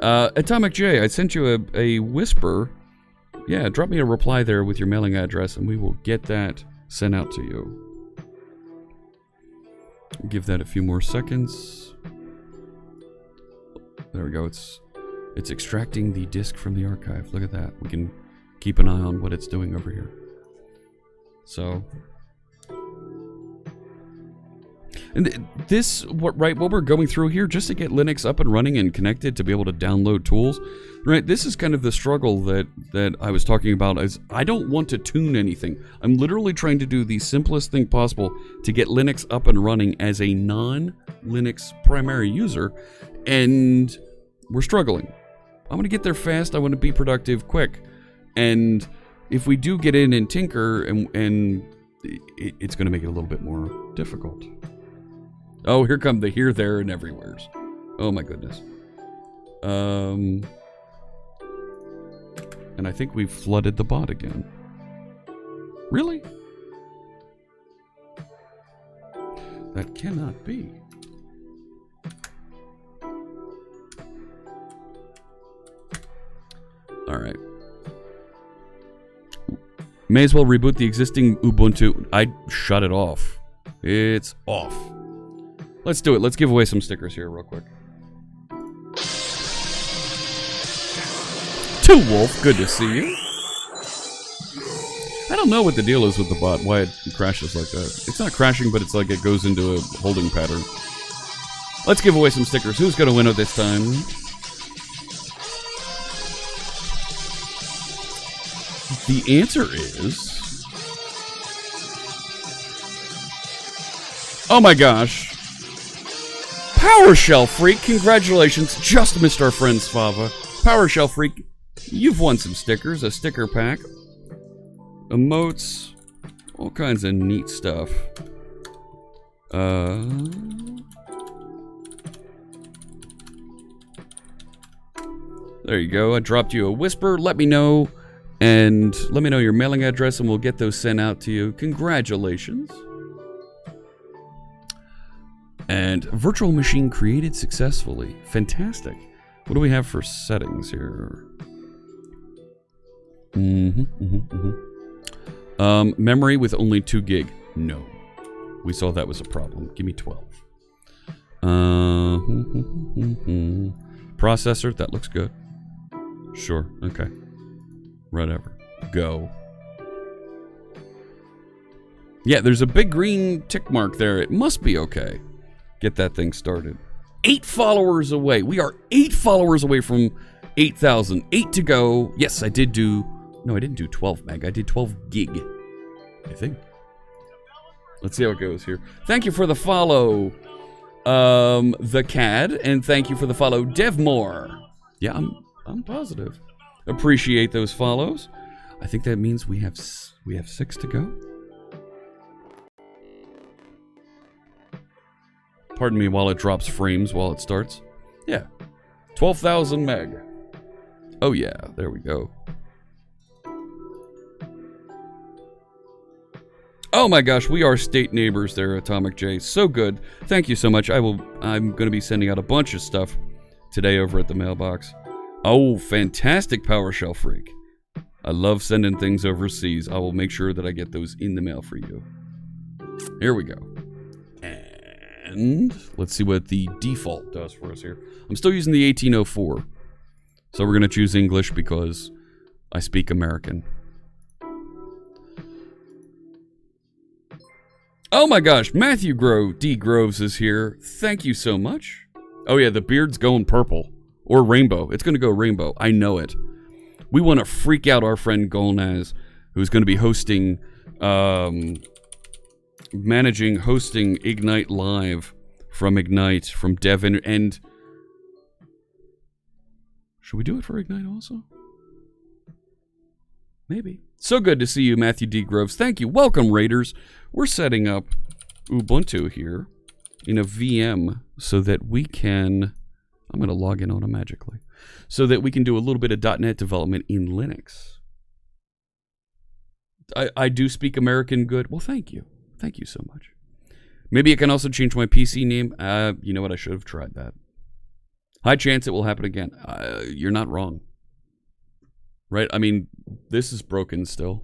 Atomic J, I sent you a whisper. Yeah, drop me a reply there with your mailing address, and we will get that sent out to you. Give that a few more seconds. There we go. It's extracting the disk from the archive. Look at that. We can keep an eye on what it's doing over here. So, and what we're going through here, just to get Linux up and running and connected to be able to download tools, right? This is kind of the struggle that I was talking about. Is I don't want to tune anything. I'm literally trying to do the simplest thing possible to get Linux up and running as a non-Linux primary user, and we're struggling. I want to get there fast. I want to be productive quick, and if we do get in and tinker, and it's going to make it a little bit more difficult. Oh, here come the here, there, and everywheres. Oh my goodness. And I think we've flooded the bot again. Really? That cannot be. All right. May as well reboot the existing Ubuntu. I shut it off. It's off. Let's do it. Let's give away some stickers here real quick. Two Wolf, good to see you. I don't know what the deal is with the bot, why it crashes like that. It's not crashing, but it's like it goes into a holding pattern. Let's give away some stickers. Who's going to win it this time? The answer is... oh my gosh. PowerShell Freak, congratulations. Just missed our friend Svava. PowerShell Freak, you've won some stickers, a sticker pack, emotes, all kinds of neat stuff. There you go. I dropped you a whisper. Let me know, and let me know your mailing address, and we'll get those sent out to you. Congratulations. And virtual machine created successfully. Fantastic. What do we have for settings here? Memory with only 2 gig. No. We saw that was a problem. Give me 12. Processor, that looks good. Sure, okay. Whatever. Go. Yeah, there's a big green tick mark there. It must be okay. Get that thing started. 8 followers away. We are 8 followers away from 8,000. 8 to go. Yes, I did do... No, I didn't do 12 meg. I did 12 gig, I think. Let's see how it goes here. Thank you for the follow, the CAD, and thank you for the follow, Devmore. Yeah, I'm positive. Appreciate those follows. I think that means we have 6 to go. Pardon me while it drops frames while it starts. Yeah, 12,000 meg. Oh yeah, there we go. Oh my gosh, we are state neighbors there, Atomic J. So good. Thank you so much. I'm going to be sending out a bunch of stuff today over at the mailbox. Oh, fantastic PowerShell freak. I love sending things overseas. I will make sure that I get those in the mail for you. Here we go. And let's see what the default does for us here. I'm still using the 1804. So we're going to choose English because I speak American. Oh my gosh, Matthew D. Groves is here. Thank you so much. Oh yeah, the beard's going purple. Or rainbow. It's going to go rainbow. I know it. We want to freak out our friend Golnaz, who's going to be hosting, hosting Ignite Live from Ignite, from Devin, and... Should we do it for Ignite also? Maybe. So good to see you, Matthew D. Groves. Thank you. Welcome, Raiders. We're setting up Ubuntu here in a VM so that we can... I'm going to log in automatically. So that we can do a little bit of .NET development in Linux. I do speak American good. Well, thank you. Thank you so much. Maybe I can also change my PC name. You know what? I should have tried that. High chance it will happen again. You're not wrong. Right? I mean, this is broken still.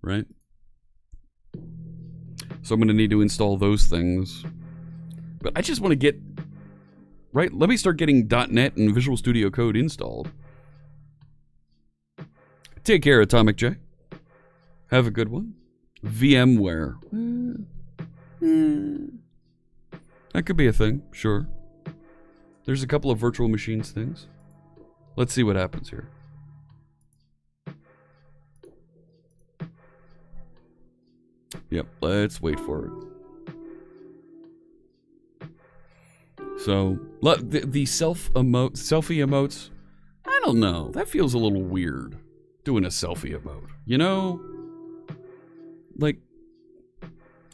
Right? So I'm going to need to install those things. But I just want to get... Right? Let me start getting .NET and Visual Studio Code installed. Take care, Atomic J. Have a good one. VMware. That could be a thing, sure. There's a couple of virtual machines things. Let's see what happens here. Yep, let's wait for it. So, the selfie emotes, I don't know. That feels a little weird, doing a selfie emote. You know? Like,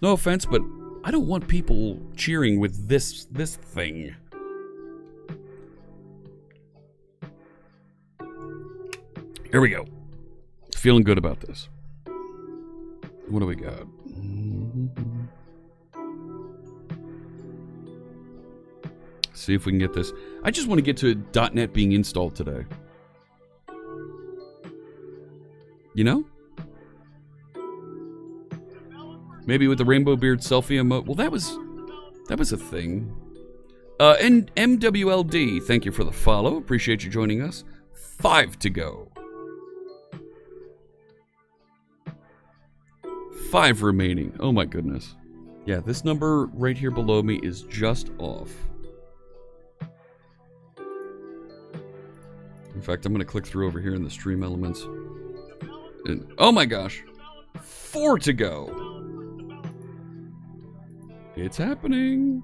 no offense, but I don't want people cheering with this thing. Here we go. Feeling good about this. What do we got? See if we can get this. I just want to get to .NET being installed today. You know? Maybe with the Rainbow Beard selfie emote. Well, that was a thing. And MWLD, thank you for the follow. Appreciate you joining us. 5 to go. 5 remaining. Oh my goodness. Yeah, this number right here below me is just off. In fact, I'm going to click through over here in the stream elements. And, oh my gosh. 4 to go. It's happening.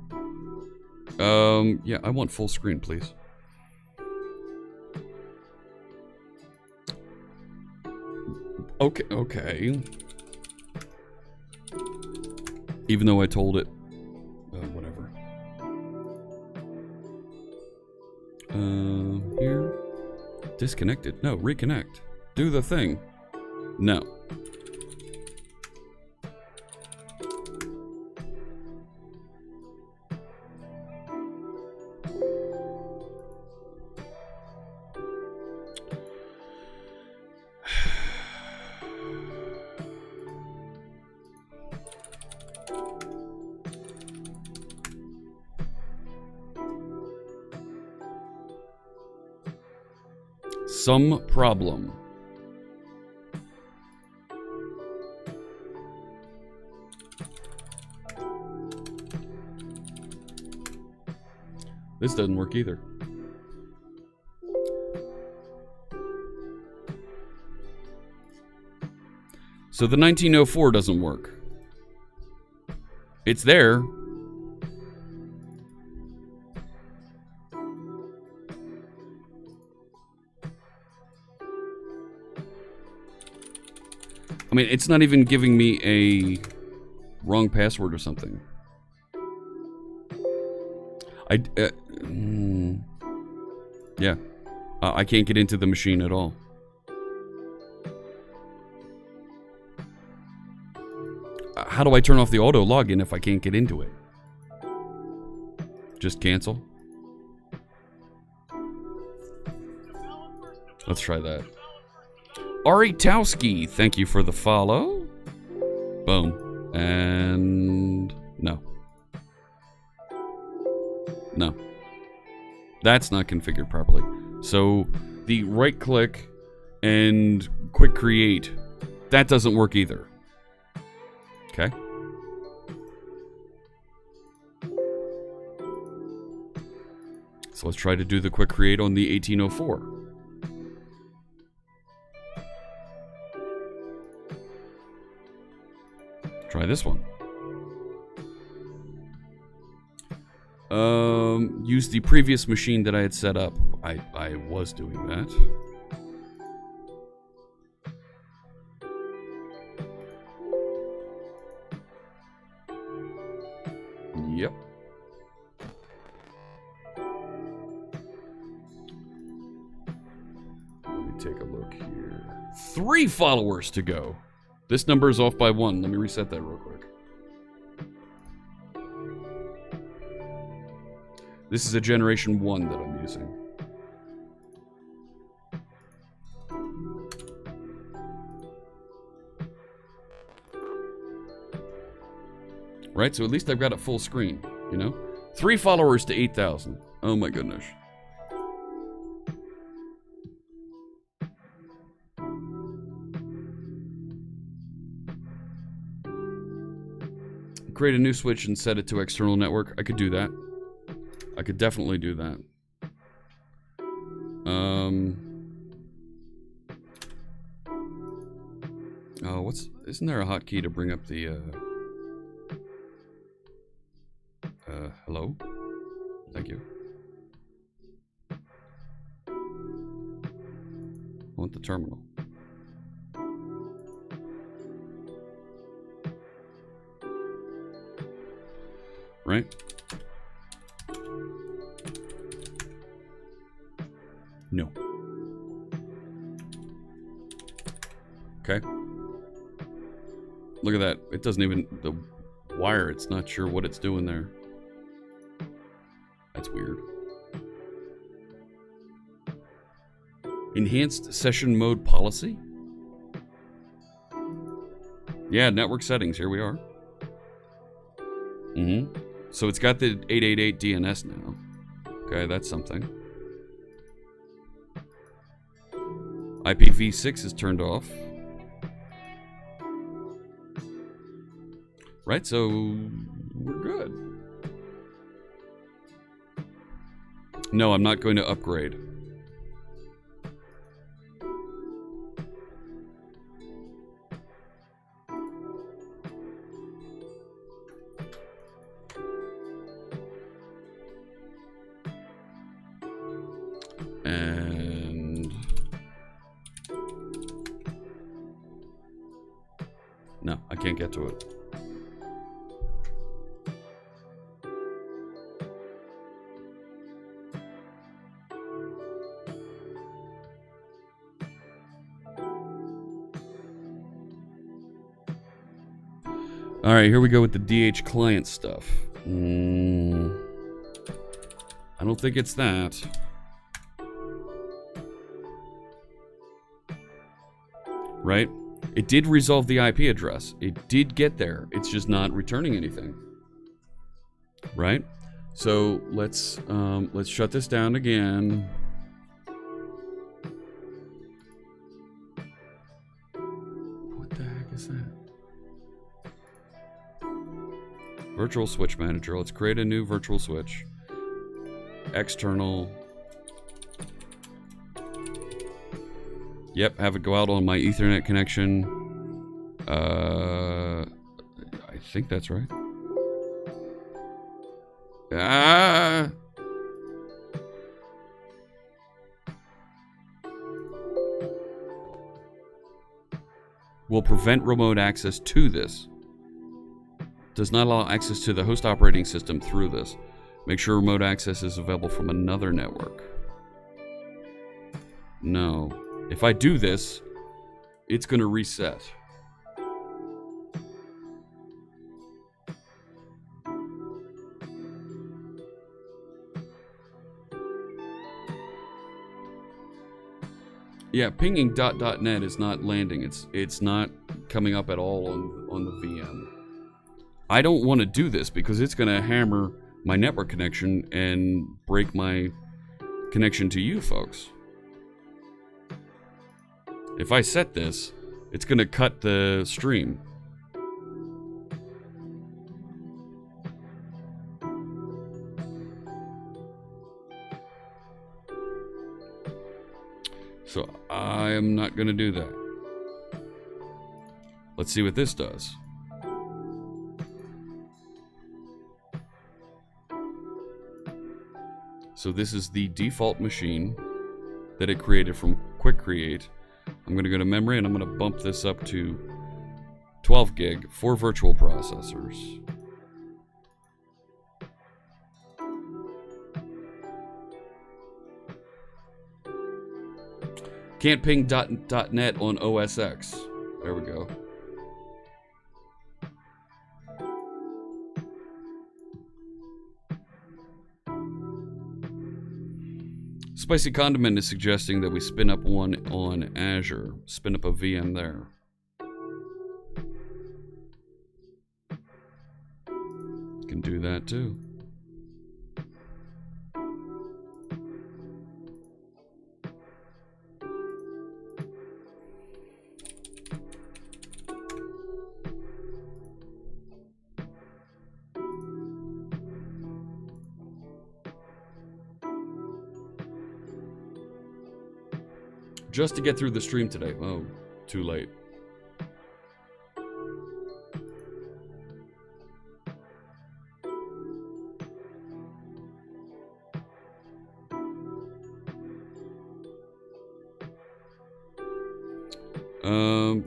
Yeah, I want full screen, please. Okay. Even though I told it. Whatever. Here. Disconnected. No, reconnect. Do the thing. No. Some problem. This doesn't work either. So the 1904 doesn't work. It's there. I mean, it's not even giving me a wrong password or something. Yeah. I can't get into the machine at all. How do I turn off the auto login if I can't get into it? Just cancel? Let's try that. Ari Towski, thank you for the follow. Boom. And no. No. That's not configured properly. So the right click and quick create, that doesn't work either. Okay. So let's try to do the quick create on the 1804. Try this one. Use the previous machine that I had set up. I was doing that. Yep. Let me take a look here. 3 followers to go. This number is off by 1. Let me reset that real quick. This is a generation 1 that I'm using. Right, so at least I've got it full screen, you know? 3 followers to 8,000. Oh my goodness. Create a new switch and set it to external network. I could do that. I could definitely do that. Oh, isn't there a hotkey to bring up the, hello? Thank you. I want the terminal. Right? No. Okay. Look at that. It doesn't even... The wire, it's not sure what it's doing there. That's weird. Enhanced session mode policy? Yeah, network settings. Here we are. So it's got the 888 DNS now. Okay, that's something. IPv6 is turned off. Right, so we're good. No, I'm not going to upgrade. And no, I can't get to it. All right, here we go with the DH client stuff. I don't think it's that. Right? It did resolve the IP address. It did get there. It's just not returning anything. Right? So let's shut this down again. What the heck is that? Virtual switch manager. Let's create a new virtual switch. external. Yep, have it go out on my Ethernet connection. I think that's right. Ah! Will prevent remote access to this. Does not allow access to the host operating system through this. Make sure remote access is available from another network. No. If I do this, it's going to reset. Yeah, pinging .net is not landing. It's not coming up at all on the VM. I don't want to do this because it's going to hammer my network connection and break my connection to you folks. If I set this, it's going to cut the stream. So I am not going to do that. Let's see what this does. So this is the default machine that it created from Quick Create. I'm going to go to memory and I'm going to bump this up to 12 gig for virtual processors. Can't ping .net on OS X. There we go. Spicy Condiment is suggesting that we spin up one on Azure. Spin up a VM there. Can do that too. Just to get through the stream today. Oh, too late.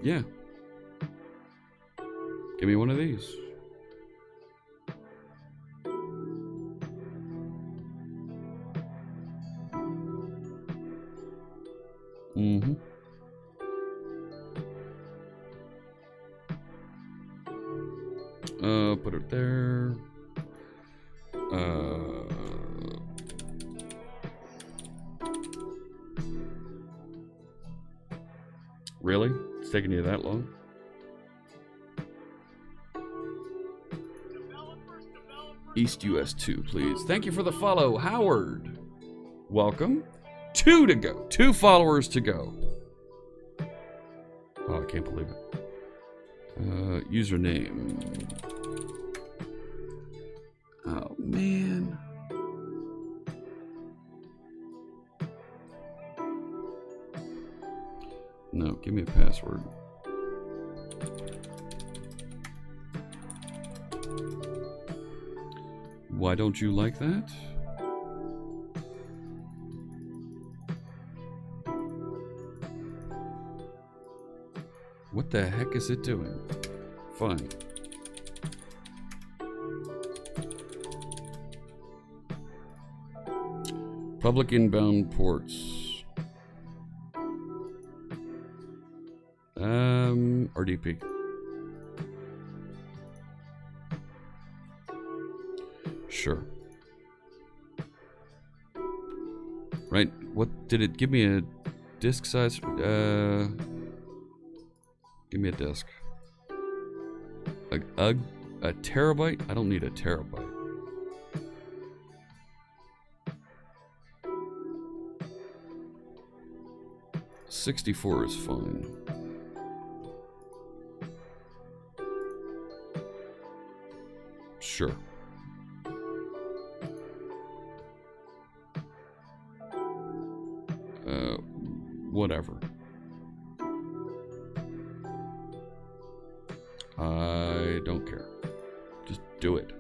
Yeah. Give me one of these. Mm-hmm. Put it there. Really? It's taking you that long? East US 2, please. Thank you for the follow, Howard. Welcome. 2 to go. 2 followers to go. Oh, I can't believe it. Username. Oh, man. No, give me a password. Why don't you like that? What the heck is it doing? Fine. Public inbound ports. RDP. Sure. Right, what did it give me a disk size? Give me a disk. A terabyte? I don't need a terabyte. $64 is fine. Sure. I don't care. Just do it.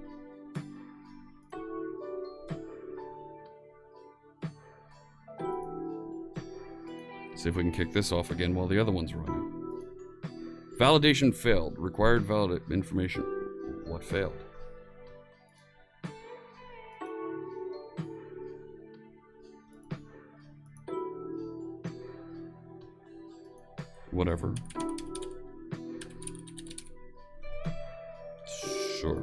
See if we can kick this off again while the other one's running. Validation failed. Required valid information. What failed? Whatever. Sure.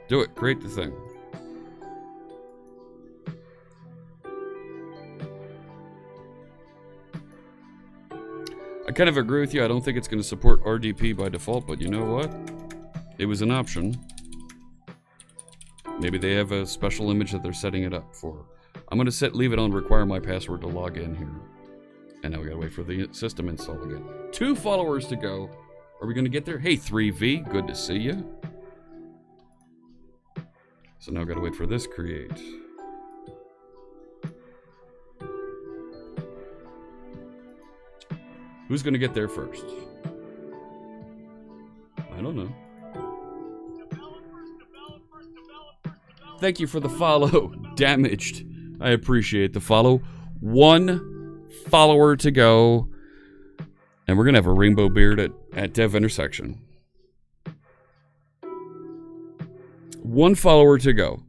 Do it. Create the thing. I kind of agree with you. I don't think it's going to support RDP by default, but you know what? It was an option. Maybe they have a special image that they're setting it up for. I'm going to leave it on require my password to log in here. And now we got to wait for the system install again. 2 followers to go. Are we going to get there? Hey, 3V, good to see you. So now I've got to wait for this create. Who's going to get there first? I don't know. Thank you for the follow. Damaged. I appreciate the follow. 1 follower to go. And we're going to have a rainbow beard at Dev Intersection. 1 follower to go.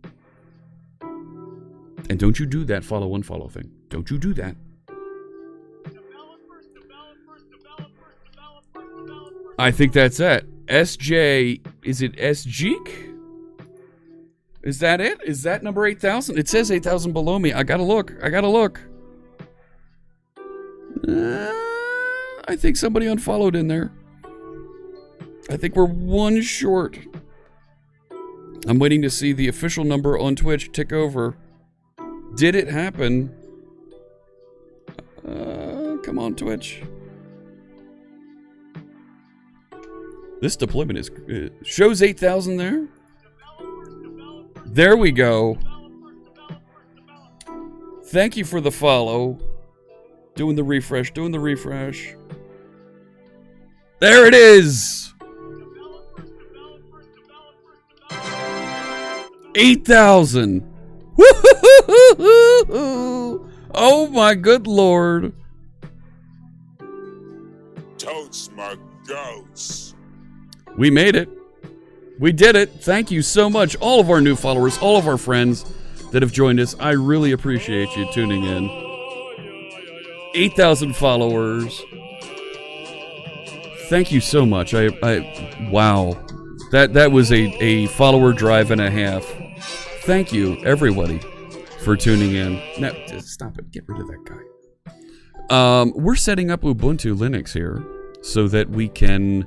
And don't you do that follow unfollow thing. Don't you do that. I think that's it. SJ, is it SJeek? Is that it? Is that number 8,000? It says 8,000 below me. I gotta look. I think somebody unfollowed in there. I think we're 1 short. I'm waiting to see the official number on Twitch tick over. Did it happen? Come on, Twitch. This deployment is shows 8,000 there. There we go. Thank you for the follow. Doing the refresh. There it is. 8,000. Oh my good lord. Totes my goats. We made it. We did it. Thank you so much, all of our new followers, all of our friends that have joined us. I really appreciate you tuning in. 8,000 followers. Thank you so much. Wow. That was a follower drive and a half. Thank you, everybody, for tuning in. Now, stop it. Get rid of that guy. We're setting up Ubuntu Linux here so that we can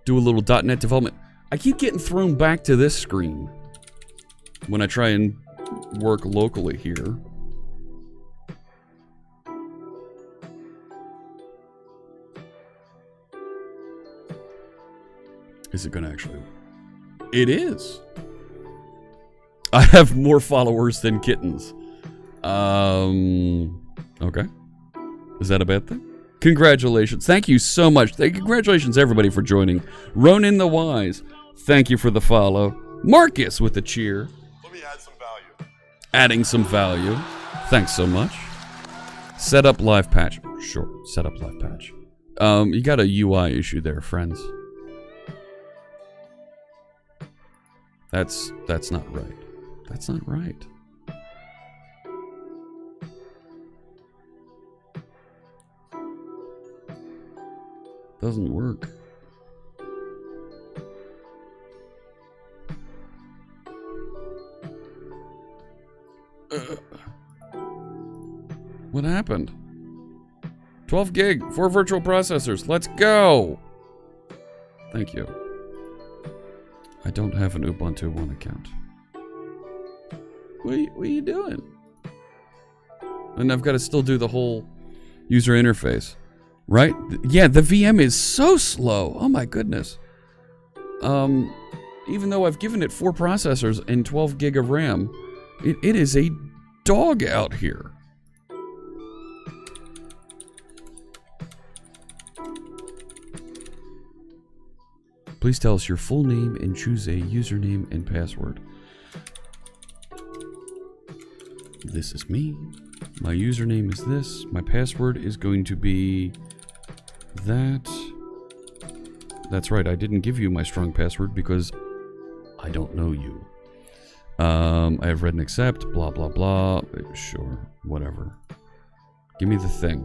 do a little .NET development. I keep getting thrown back to this screen when I try and work locally here. Is it going to actually? It is. I have more followers than kittens. Okay. Is that a bad thing? Congratulations. Thank you so much. Congratulations, everybody, for joining. Ronan the Wise, thank you for the follow. Marcus with the cheer. Let me add some value. Adding some value. Thanks so much. Set up live patch. Sure, set up live patch. You got a UI issue there, friends. That's not right. That's not right. Doesn't work. What happened? 12 gig, 4 virtual processors. Let's go. Thank you. I don't have an Ubuntu One account. What are you doing? And I've got to still do the whole user interface. Right? Yeah, the VM is so slow. Oh my goodness. Even though I've given it 4 processors and 12 gig of RAM, It is a dog out here. Please tell us your full name and choose a username and password. This is me. My username is this. My password is going to be that. That's right, I didn't give you my strong password because I don't know you. I have read and accept, blah, blah, blah. Sure, whatever. Give me the thing.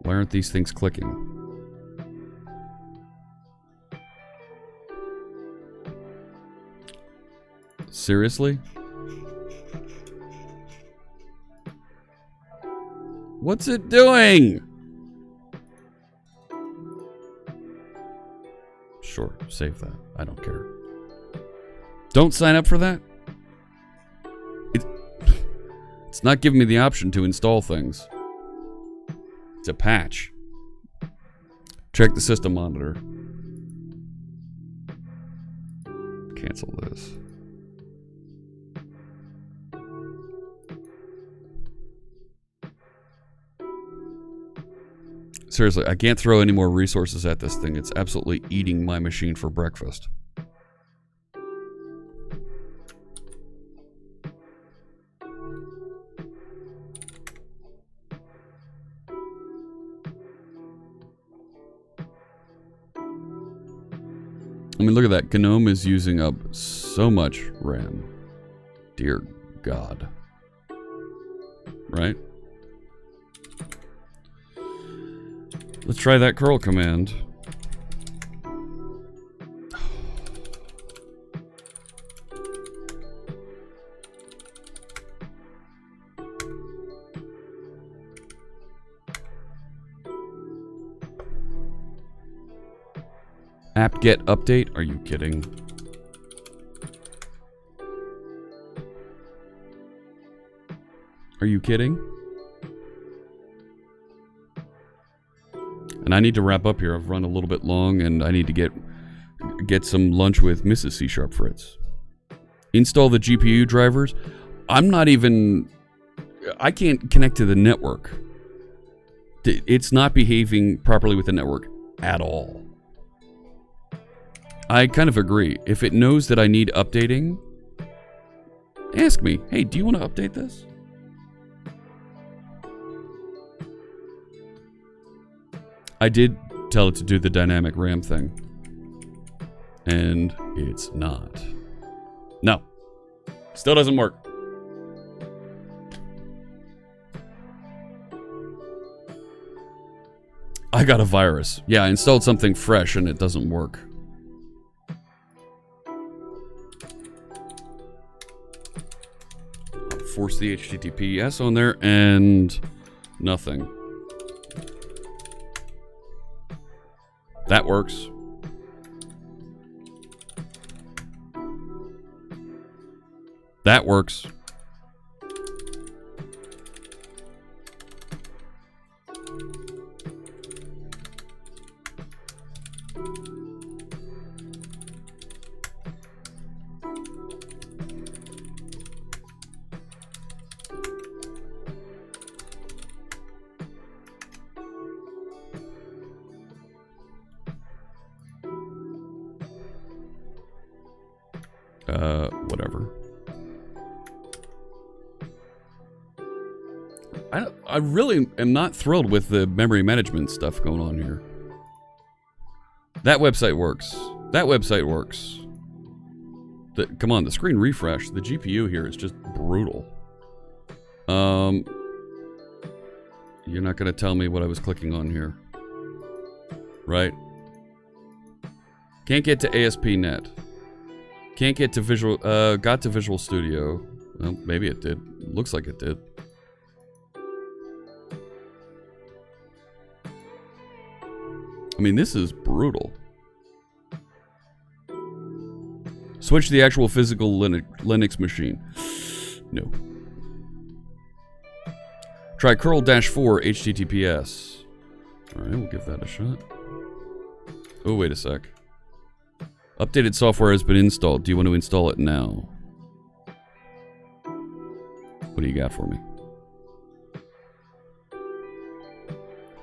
Why aren't these things clicking? Seriously? What's it doing? Sure, save that. I don't care. Don't sign up for that? It's not giving me the option to install things. It's a patch. Check the system monitor. Cancel this. Seriously, I can't throw any more resources at this thing. It's absolutely eating my machine for breakfast. I mean, look at that. GNOME is using up so much RAM. Dear God. Right? Let's try that curl command. Apt-get update? Are you kidding? Are you kidding? And I need to wrap up here. I've run a little bit long, and I need to get some lunch with Mrs. C# Fritz. Install the GPU drivers. I'm not even... I can't connect to the network. It's not behaving properly with the network at all. I kind of agree. If it knows that I need updating, ask me, hey, do you want to update this? I did tell it to do the dynamic RAM thing. And it's not. No. Still doesn't work. I got a virus. Yeah, I installed something fresh and it doesn't work. I'll force the HTTPS on there and nothing. That works. That works. Whatever. I really am not thrilled with the memory management stuff going on here. That website works. That website works. Come on, the screen refresh. The GPU here is just brutal. You're not going to tell me what I was clicking on here. Right? Can't get to ASP.NET. Can't get to Visual... got to Visual Studio. Well, maybe it did. Looks like it did. I mean, this is brutal. Switch to the actual physical Linux machine. No. Try curl-4 HTTPS. Alright, we'll give that a shot. Oh, wait a sec. Updated software has been installed. Do you want to install it now? What do you got for me?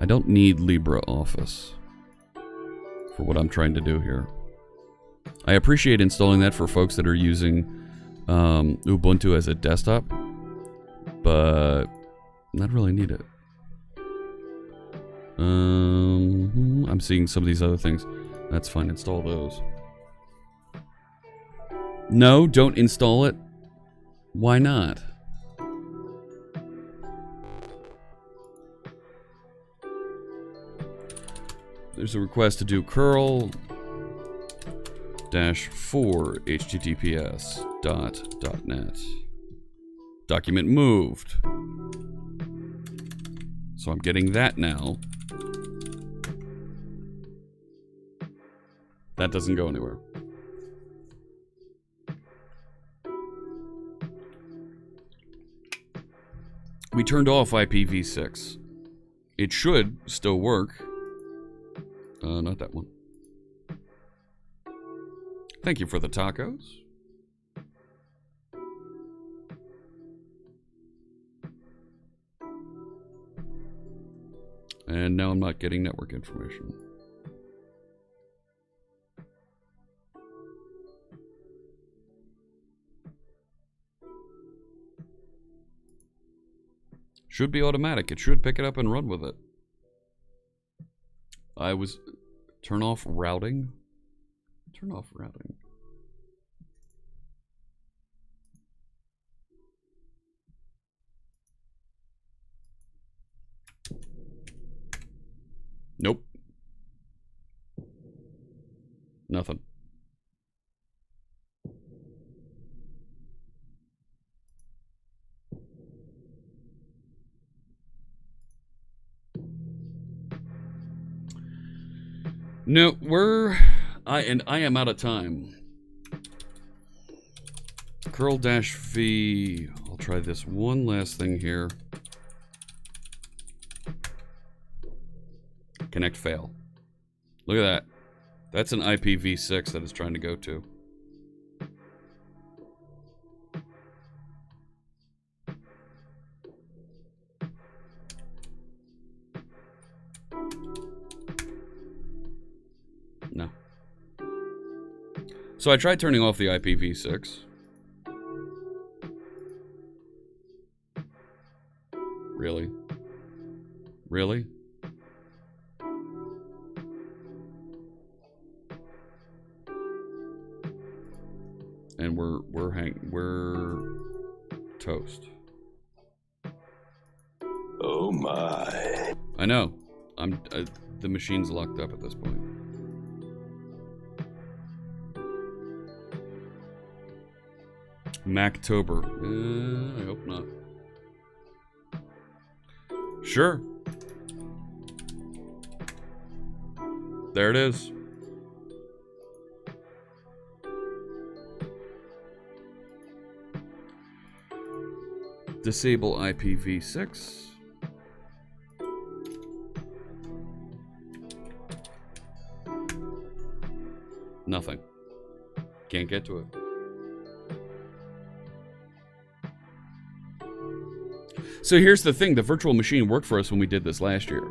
I don't need LibreOffice for what I'm trying to do here. I appreciate installing that for folks that are using Ubuntu as a desktop, but not really need it. I'm seeing some of these other things. That's fine. Install those. No, don't install it. Why not? There's a request to do curl -for https://.net. Document moved. So I'm getting that now. That doesn't go anywhere. We turned off IPv6. It should still work. Not that one. Thank you for the tacos. And now I'm not getting network information. Should be automatic. It should pick it up and run with it. Turn off routing. Turn off routing. Nope. Nothing. No, I am out of time. Curl-v. I'll try this one last thing here. Connect fail. Look at that. That's an IPv6 that it's trying to go to. No. So I tried turning off the IPv6. Really? Really? And we're toast. Oh my. I know. The machine's locked up at this point. Mactober. I hope not. Sure. There it is. Disable IPv6. Nothing. Can't get to it. So here's the thing. The virtual machine worked for us when we did this last year.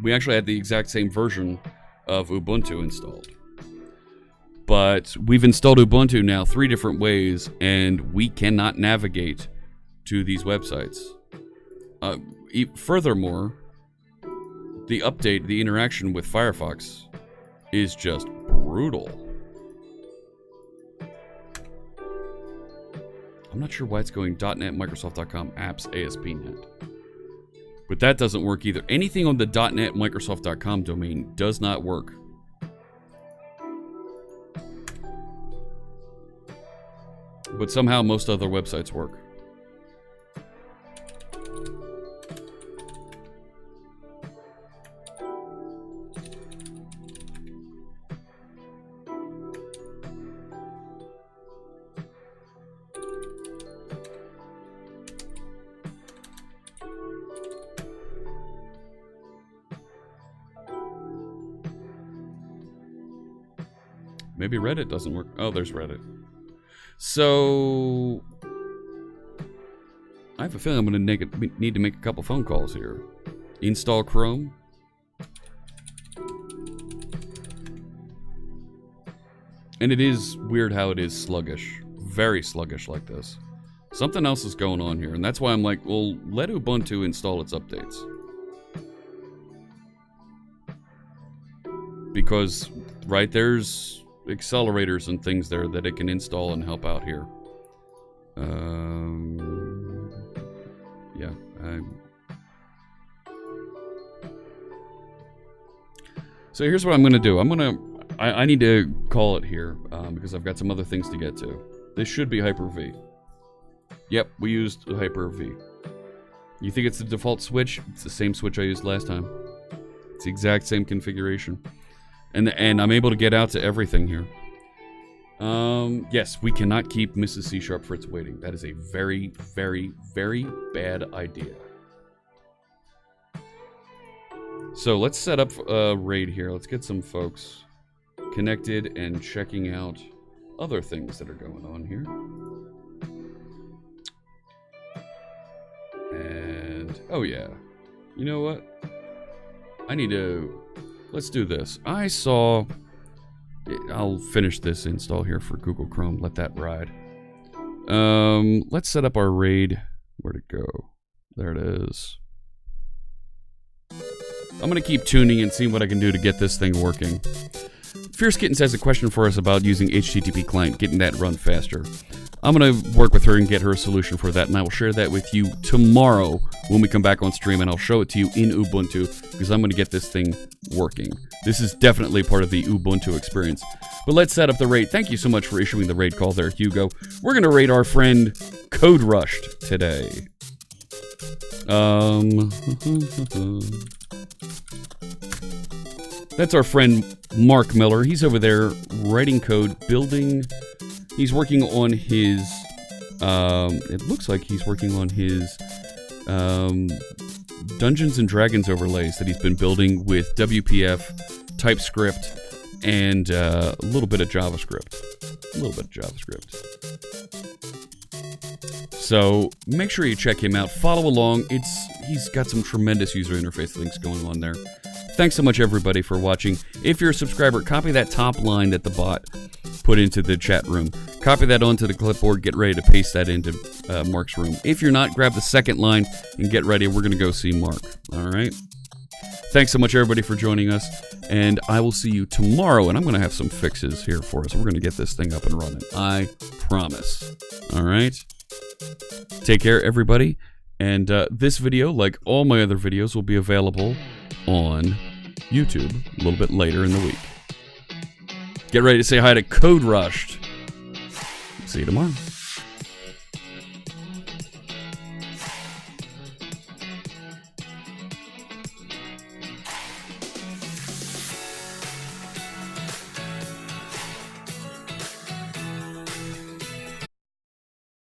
We actually had the exact same version of Ubuntu installed. But we've installed Ubuntu now 3 different ways, and we cannot navigate to these websites. Furthermore, the update, the interaction with Firefox is just brutal. I'm not sure why it's going .NET, Microsoft.com, apps, ASP.NET. But that doesn't work either. Anything on the .NET, Microsoft.com domain does not work. But somehow most other websites work. Maybe Reddit doesn't work. Oh, there's Reddit. So I have a feeling I'm going to need to make a couple phone calls here. Install Chrome. And it is weird how it is sluggish. Very sluggish like this. Something else is going on here, and that's why I'm like, well, let Ubuntu install its updates. Because, right, there's accelerators and things there that it can install and help out here. Yeah. So here's what I'm going to do. I need to call it here, because I've got some other things to get to. This should be Hyper-V. Yep, we used Hyper-V. You think it's the default switch? It's the same switch I used last time. It's the exact same configuration. And I'm able to get out to everything here. Yes, we cannot keep Mrs. C# Fritz waiting. That is a very, very, very bad idea. So let's set up a raid here. Let's get some folks connected and checking out other things that are going on here. And, oh yeah. You know what? Let's do this. I'll finish this install here for Google Chrome. Let that ride. Let's set up our raid. Where'd it go? There it is. I'm going to keep tuning and seeing what I can do to get this thing working. Fierce Kittens has a question for us about using HTTP client, getting that run faster. I'm going to work with her and get her a solution for that, and I will share that with you tomorrow when we come back on stream, and I'll show it to you in Ubuntu, because I'm going to get this thing working. This is definitely part of the Ubuntu experience. But let's set up the raid. Thank you so much for issuing the raid call there, Hugo. We're going to raid our friend Code Rushed today. That's our friend Mark Miller. He's over there writing code, building. He's working on his. It looks like he's working on his Dungeons and Dragons overlays that he's been building with WPF, TypeScript, and a little bit of JavaScript. So make sure you check him out. Follow along. He's got some tremendous user interface things going on there. Thanks so much, everybody, for watching. If you're a subscriber, copy that top line that the bot put into the chat room. Copy that onto the clipboard. Get ready to paste that into Mark's room. If you're not, grab the second line and get ready. We're going to go see Mark. All right? Thanks so much, everybody, for joining us. And I will see you tomorrow. And I'm going to have some fixes here for us. We're going to get this thing up and running. I promise. All right? Take care, everybody. And this video, like all my other videos, will be available on YouTube a little bit later in the week. Get ready to say hi to Code Rushed. See you tomorrow.